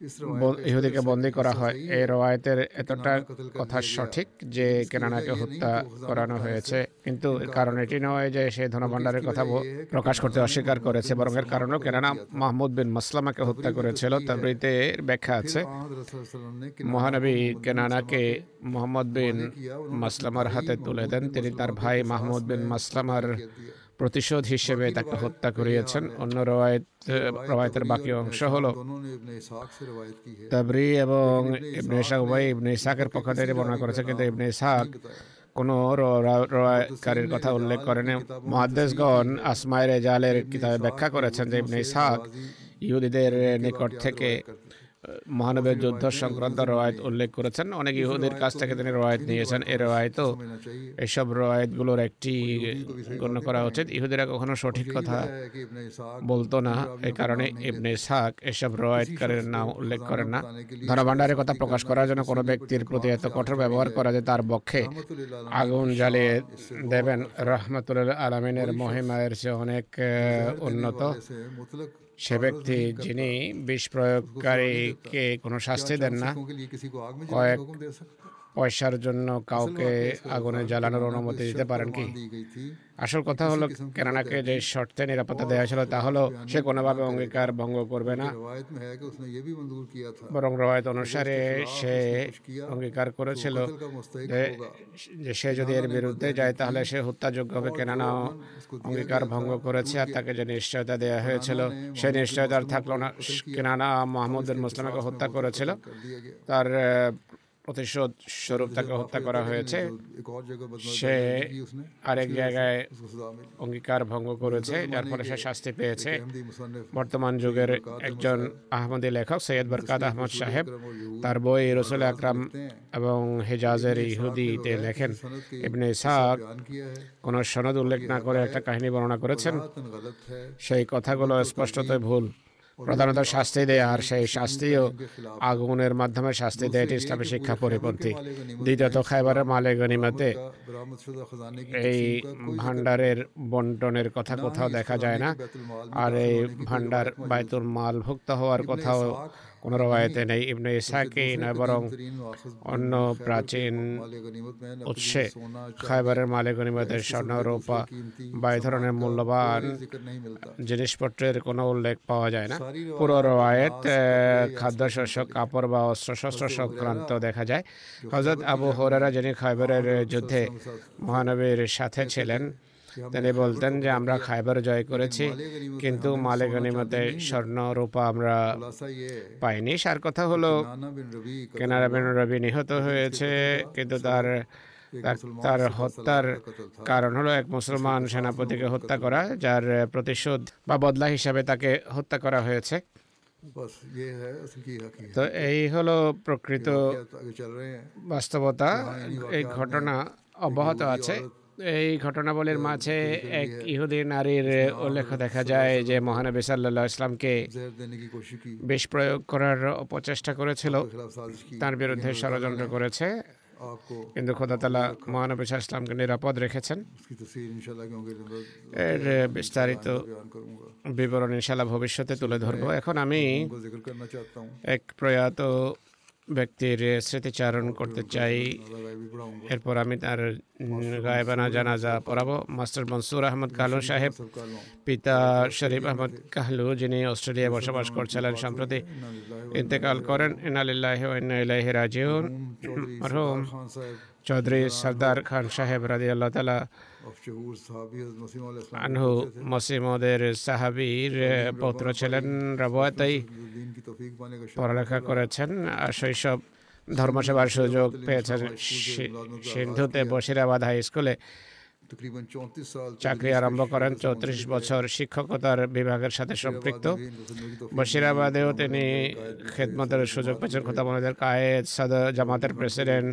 इस रवायत का इस ইহুদিকে तरह से বন্দী করা हिस्सा হয়। सही এই है রওয়ায়তের कि এতটা किनाना कत्ल कर কথা दिया गया সঠিক যে लेकिन इसकी वजह কেনানাকে ये হত্যা नहीं कि वो खजाना করানো बताने হয়েছে, से কিন্তু এর इनकार কারণ करता এটি है নয় যে সে बल्कि ধনভাণ্ডারের इसकी কথা वजह ये है कि প্রকাশ করতে किनाना ने অস্বীকার मोहम्मद করেছে, बिन বরং এর मसलमा কারণ को कत्ल কেনানা किया था মাহমুদ বিন মাসলামাকে হত্যা तबरी में করেছিল। तस्रीह है তাবরিতে ব্যাখ্যা फिर আছে आ हज़रत सल्लल्लाहु अलैहि वसल्लम ने किनाना को মহানবী मोहम्मद बिन मसलमा কেনানাকে के মোহাম্মদ বিন हवाले किया उन्होंने अपने মাসলামার भाई হাতে তুলে महमूद দেন। बिन তিনি তার मसलमा को ভাই किसास মাহমুদ বিন में মাসলামার कत्ल किया दिया প্রতিশোধ হিসেবে बाकी তাকে रवायत হত্যা का ये করিয়েছেন। हाल है অন্য ये रवायत রওয়ায়তের तबरी বাকি और इब्न অংশ इस्हाक হলো दोनों ने इब्न इस्हाक से रवायत की है তাবরি এবং लेकिन इब्न ইবনে इस्हाक ইসহাক ने ইবনে ইসহাকের इसमें পক্ষ किसी থেকে বর্ণনা रावी করেছে, का কিন্তু नाम ইবনে ইসহাক नहीं बताया কোনো मुहद्दिसीन রওয়ায়তকারীর ने কথা উল্লেখ रिजाल করেন। की किताबों में तस्रीह মুহাদ্দিসগণ की है আসমায়ে রেজালের कि इब्न কিতাবে ব্যাখ্যা इस्हाक করেছেন যে यहूदियों ইবনে से ইসহাক नवाजी ইহুদিদের यहूदी के নিকট वाक़यात থেকে रवायत करते थे মহানবের दूसरी যুদ্ধ रवायतें সংক্রান্ত यहूदियों से রওয়ায়ত मिली हैं উল্লেখ করেছেন। অনেক इस ইহুদির रवायत কাছ को থেকে भी তিনি রওয়ায়ত इन्हीं নিয়েছেন। रवायतों এই में রওয়ায়তও समझना चाहिए এইসব রওয়ায়তগুলোর একটি वो यहूदी को भी सही গণ্য बात नहीं করা উচিত। पाएंगे ইহুদিরা কখনো और সঠিক यही কথা वजह है कि इब्न इस्हाक বলতো না, इन এই रावियों के কারণে नाम नहीं ইবনে लेते ইসহাক এসব किसी রওয়ায়তকারীর शख्स নাম को উল্লেখ खजाना করেন না। बताने के लिए ধনভাণ্ডারের কথা शादी প্রকাশ करना করার या জন্য उसके কোনো सीने पर ব্যক্তির जो প্রতি कमाल এত से কঠোর आग ব্যবহার चढ़ी है করা যে তার পক্ষে रहमतुल आलमीन আগুন की জ্বালিয়ে शान इससे बहुत দেবেন बरतर है রহমতুল আলমিনের कोई शख्स মহিমায়ের চেয়ে অনেক जो जहर देने উন্নত। वाले से मुतलक সে तारज़ ব্যক্তি नहीं करता যিনি বিষ उसको सजा नहीं देता প্রয়োগকারীকে কোনো क्या শাস্তি দেন चंद না, सिक्कों के लिए किसी को आग में जलाने কয়েক का हुक्म दे सकता পয়সার জন্য असल কাউকে वाक़या इसका আগুনে था कि জ্বালানোর किनाना को অনুমতি इस দিতে शर्त पर পারেন কি? मान दी गई थी আসল कि কথা किसी হলো किस्म की কেনানাকে যে बदअहदी শর্তে নিরাপত্তা और দেওয়া হয়েছিল তা হলো खिलाफ সে बयानी কোনোভাবে ना অঙ্গীকার करेगा ভঙ্গ করবে না, बल्कि रवायत में है कि उसने ये भी मंजूर किया था বরং রওয়ায়ত कि अगर অনুসারে इसके खिलाफ সে उसने कुछ किया অঙ্গীকার तो वो করেছিল कत्ल का मुस्तहिक যে होगा যে সে যদি किनाना এর ने বিরুদ্ধে बदअहदी যায় की তাহলে সে হত্যাযোগ্য হবে। और जो কেনানা अमन उसको दिया অঙ্গীকার गया ভঙ্গ था করেছে टूट আর गया তাকে যে নিশ্চয়তা দেওয়া হয়েছিল किनाना ने সেই मोहम्मद बिन নিশ্চয়তা আর मसलमा থাকলো को না। कत्ल किया কেনানা और মাহমুদ বিন इसके মুসলিমাকে किसास में হত্যা वो করেছিল, कत्ल कर दिया गया তার প্রতিশোধ तो স্বরূপ जैसे তাকে माफ হত্যা हो করা जाता है लेकिन হয়েছে। जो एक और जगह সে बदअहदी की उसने আরেক उसकी वजह से জায়গায় उसको सजा मिली অঙ্গীকার ভঙ্গ করেছে, मौजूदा যার ज़माने ফলে के সে শাস্তি एक পেয়েছে। अहमदी मुसन्निफ বর্তমান सैयद যুগের बरकात अहमद একজন साहब আহমদী লেখক সৈয়দ বরকাত तसनीफ আহমদ रसूल সাহেব আকরম और यहूद তার বই और রসুল अराज में আকরাম लिखते हैं এবং कि হেজাজের इब्न इस्हाक ने ইহুদিতে बगैर লেখেন, किसी सनद के ইবনে किस्सा ইসহাক बयान किया है কোনো সনদ और উল্লেখ ये না করে একটা हकायक কাহিনী বর্ণনা করেছেন। वजाहतन गलत है সেই কথাগুলো अव्वल तो স্পষ্টতই तरगीब ভুল। और প্রধানত दूसरी শাস্তি आग দেয়, की আর সেই तहरीम শাস্তিও इस्लामी तालीम के खिलाफ है আগুনের মাধ্যমে শাস্তি দেয়। दूसरे এটি ये ইসলামী कि শিক্ষা पूरे खैबर के পরিপন্থী। माले गनीमत দ্বিতীয়ত में খাইবারের মালে बरामद গনিমতে बरामद शुदा खजाने की এই तकसीम का कोई जिक्र नहीं ভান্ডারের है বন্টনের কথা ना কোথাও ही इस দেখা যায় खजाने না, के बैतुल माल में আর दाखिल এই होने की कोई ভান্ডার रिवायत मौजूद বাইতুল মাল ভুক্ত হওয়ার इब्न কথাও इस्हाक কোনো ही রওয়ায়েতে नहीं নেই। ইবনে बल्कि ইসহাকই दूसरे নয়, বরং कदीम तरीन वाखिज অন্য खैबर के প্রাচীন माले गनीमत में উৎসে नकदी सोना चांदी খাইবারের মালে या গনিমতের इस স্বর্ণ, किस्म के রূপা दूसरे कीमती বা এই सामान ধরনের का মূল্যবান कोई जिक्र नहीं मिलता জিনিসপত্রের কোনো উল্লেখ পাওয়া যায় না। सारी পুরো रवायात রওয়ায়েত अजनास कपड़े या খাদ্যশস্য, इसके मुतल्लिक है কাপড় বা অস্ত্রশস্ত্র हज़रत अबू সংক্রান্ত हुरैरा দেখা যায়। जो হযরত खैबर की আবু जंग হুরায়রা में যিনি খাইবারের हज़रत যুদ্ধে सल्लल्लाहु अलैहि वसल्लम के মহানবীর সাথে कहते ছিলেন, थे कि हमने তিনি खैबर বলতেন को যে फतह আমরা किया খাইবার জয় लेकिन করেছি, माले गनीमत में কিন্তু हमें মালে सोना चांदी গনিমতে नहीं मिला স্বর্ণ রূপা আমরা खुलासा ये है পাইনি। সার কথা कि হলো किनाना बिन रबी कत्ल কেনারা বিন हुआ রবি নিহত लेकिन उसके হয়েছে, कत्ल का কিন্তু सबब एक मुसलमान তার सिपह হত্যার सलार का कत्ल था কারণ হলো এক जिसके মুসলমান किसास में সেনাপতিকে वो হত্যা कत्ल করা, हुआ যার প্রতিশোধ বা বদলা হিসাবে তাকে হত্যা করা হয়েছে। बस ये है असल की हकीकत তো है এই হলো ये প্রকৃত वाक़यात आगे चल रहे हैं বাস্তবতা। यहाँ इन्हीं এই वाक़यात ঘটনা में एक অব্যাহত यहूदी আছে। औरत এই ঘটনাবলীর মাঝে जिक्र भी এক है ইহুদি নারীর जिसने आ উল্লেখ हज़रत দেখা सल्लल्लाहु যায় अलैहि যে वसल्लम को মহানবী সাল্লাল্লাহু আলাইহি ওয়াসাল্লামকে जहर देने की कोशिश की বিষ প্রয়োগ করার অপচেষ্টা করেছিল, आपके खिलाफ साजिश की তার लेकिन বিরুদ্ধে अल्लाह ताला ষড়যন্ত্র ने করেছে, आपको কিন্তু খোদা তাআলা महफूज रखा মহানবী সাল্লাল্লাহু আলাইহি ওয়াসাল্লামকে নিরাপদ রেখেছেন। उसकी तफसीर इंशाल्लाह क्योंकि এর বিস্তারিত बयान करूंगा বিবরণ ইনশাআল্লাহ ভবিষ্যতে তুলে ধরবো। এখন আমি उनको जिक्र करना चाहता हूँ এক প্রয়াত ব্যক্তির স্মৃতিচারণ করতে চাই, भी पढ़ाऊंगा এরপর আমি তার গায়েবানা জানাজা পড়াবো। মাস্টার মনসুর আহমদ কালু সাহেব, सब कालों পিতা শরীফ আহমদ কাহলু, যিনি অস্ট্রেলিয়ায় বসবাস করছিলেন, সম্প্রতি ইন্তেকাল করেন। ইন্না লিল্লাহি ওয়া ইন্না ইলাইহি রাজিউন। মরহুম खान साहब চৌধুরী সরদার খান সাহেব রাদিয়াল্লাহু তাআলা ऑफ शहूर साहबी हज़रत मसीह मौला इस्लाम আনহু মসিমদের সাহাবীর পৌত্র ছিলেন। রবায়াতেই दीन की तौफीक पाने का পড়ালেখা করেছেন আর শৈশব ধর্মসেবার সুযোগ পেয়েছেন। সিন্ধুতে বশিরাবাদ হাই স্কুলে तकरीबन 34 साल চাকরি আরম্ভ করেন। 34 বছর শিক্ষকতার বিভাগের সাথে সম্পৃক্ত। বশিরাবাদেও তিনি খেদমতের সুযোগ পেয়েছেন। খোদামদের কায়েদ, সদর জামাতের প্রেসিডেন্ট,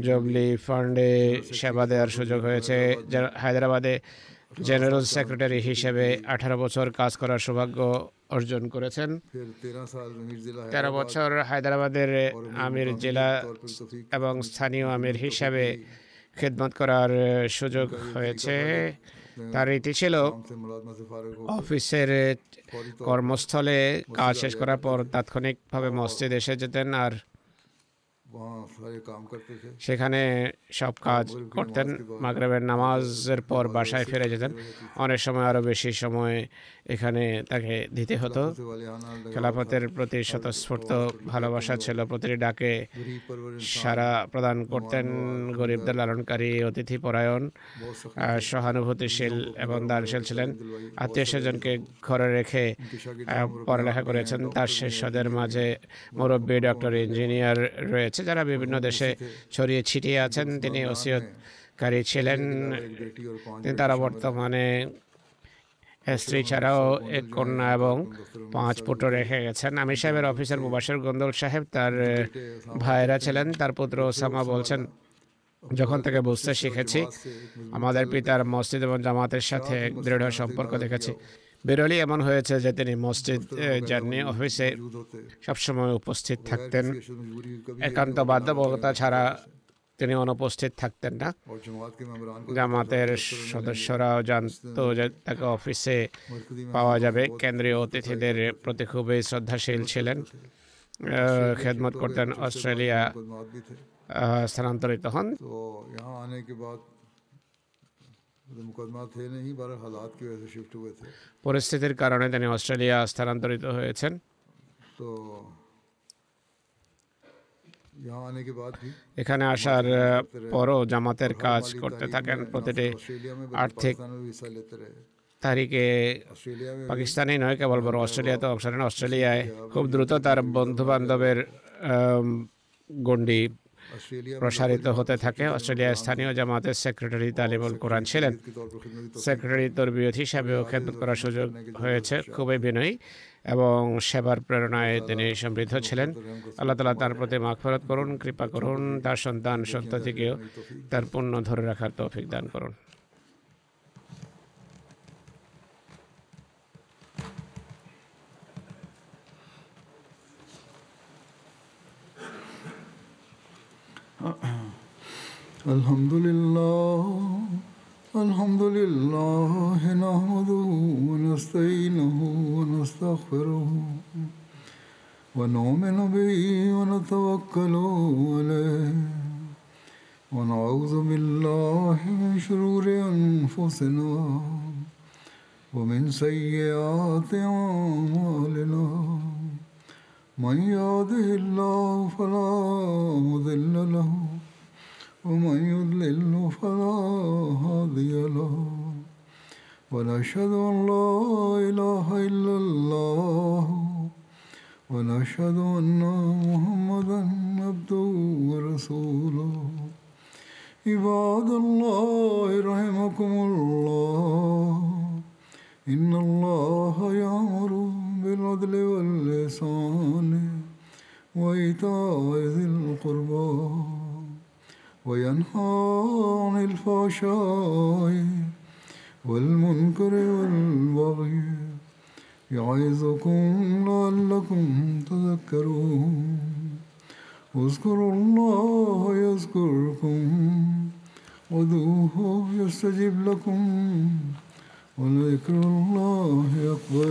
জবলি ফান্ডে সেবা দেওয়ার সুযোগ হয়েছে। হায়দ্রাবাদে জেনারেল সেক্রেটারি হিসেবে 18 বছর কাজ করার সৌভাগ্য অর্জন করেছেন। फिर 13 साल अमीर जिला 13 বছর হায়দ্রাবাদের আমির জেলা এবং স্থানীয় আমির হিসাবে খেদমত করার সুযোগ হয়েছে। তার রীতি ছিল काम से मुलाजमत से फारिग हो অফিসের কর্মস্থলে কাজ শেষ করার পর তাৎক্ষণিকভাবে মসজিদ এসে যেতেন আর वहाँ सारे काम करते थे। সেখানে সব কাজ করতেন। মাগরিবের নামাজের পর বাসায় ফিরে যেতেন। অনেক সময় আরও বেশি সময় এখানে তাকে দিতে হতো। से वाले आना लगा খেলাফতের প্রতি স্বতঃস্ফূর্ত ভালোবাসা ছিল। প্রতিটি ডাকে गरीब परवर সারা প্রদান করতেন। গরিবদের লালনকারী, অতিথি পরায়ণ, बहुत सख्त সহানুভূতিশীল এবং দানশীল ছিলেন। আত্মীয় স্বজনকে ঘরে রেখে পড়ালেখা করেছেন। তার শিষ্যদের মাঝে মুরব্বী, ডক্টর, ইঞ্জিনিয়ার রয়েছে যারা বিভিন্ন দেশে ছড়িয়ে ছিটিয়ে আছেন। তিনি ওসিয়তকারী ছিলেন। एक बेटी और 5 তিনি তারা বর্তমানে স্ত্রী ছাড়াও এক কন্যা এবং 5 পুত্র রেখে গেছেন। আমির সাহেবের অফিসার মুবাশির গন্দল সাহেব তার ভাইয়েরা ছিলেন। তার পুত্র ওসামা বলছেন, যখন থেকে বুঝতে শিখেছি আমাদের পিতার মসজিদ এবং জামাতের সাথে এক দৃঢ় সম্পর্ক দেখেছি। বিরলই এমন হয়েছে যে তিনি মসজিদ যাননি, অফিসে সবসময় উপস্থিত থাকতেন। मजबूरी कभी একান্ত বাধ্যবাধকতা ছাড়া তিনি অনুপস্থিত থাকতেন না। और जमात के मेंबरान को জামাতের সদস্যরাও জানতো যে তাকে অফিসে পাওয়া যাবে। কেন্দ্রীয় অতিথিদের প্রতি খুবই শ্রদ্ধাশীল ছিলেন। খেদমত করতেন। অস্ট্রেলিয়া मुकदमात भी थे। স্থানান্তরিত হন। तो यहाँ आने के बाद तो मुकदमा थे नहीं, बार हालात की वजह से शिफ्ट हुए थे। পরিস্থিতির কারণে তিনি অস্ট্রেলিয়া স্থানান্তরিত হয়েছেন। तो यहाँ आने के बाद भी এখানে আসার পরও জামাতের কাজ করতে থাকেন। প্রতিটি ऑस्ट्रेलिया में আর্থিক पाकिस्तान में भी हिस्सा लेते रहे। তারিখে ऑस्ट्रेलिया में পাকিস্তানেই নয়, কেবল বড় অস্ট্রেলিয়াতে অংশ নেন। অস্ট্রেলিয়ায় খুব দ্রুত তার বন্ধু বান্ধবের গণ্ডি ऑस्ट्रेलिया में প্রসারিত হতে থাকে। অস্ট্রেলিয়ার স্থানীয় জামাতের সেক্রেটারি তালিমুল কোরআন ছিলেন। के तौर पर खिदमत সেক্রেটারি তরবিয়ত হিসাবেও খেদমত করার সুযোগ হয়েছে। খুবই বিনয়ী এবং সেবার প্রেরণায় তিনি সমৃদ্ধ ছিলেন। আল্লাহ তাআলা তার প্রতি মাগফিরাত করুন, কৃপা করুন। তার সন্তান সন্ততিকেও তার পুণ্য ধরে রাখার তৌফিক দান করুন। الحمد لله نحمده ونستعينه ونستغفره ونؤمن به ونتوكل عليه ونعوذ بالله من شرور أنفسنا ومن سيئات أعمالنا من يهده الله فلا مضل له ومن يضلل فلا هادي له ونشهد أن لا إله إلا الله ونشهد أن محمدا عبده ورسوله عباد الله رحمكم الله إن الله يأمر بالعدل والإحسان وإيتاء ذي القربى وينهى عن الفحشاء والمنكر والبغي يعظكم لعلكم تذكرون اذكروا الله يذكركم ودعوه يستجب لكم ولذكر الله أكبر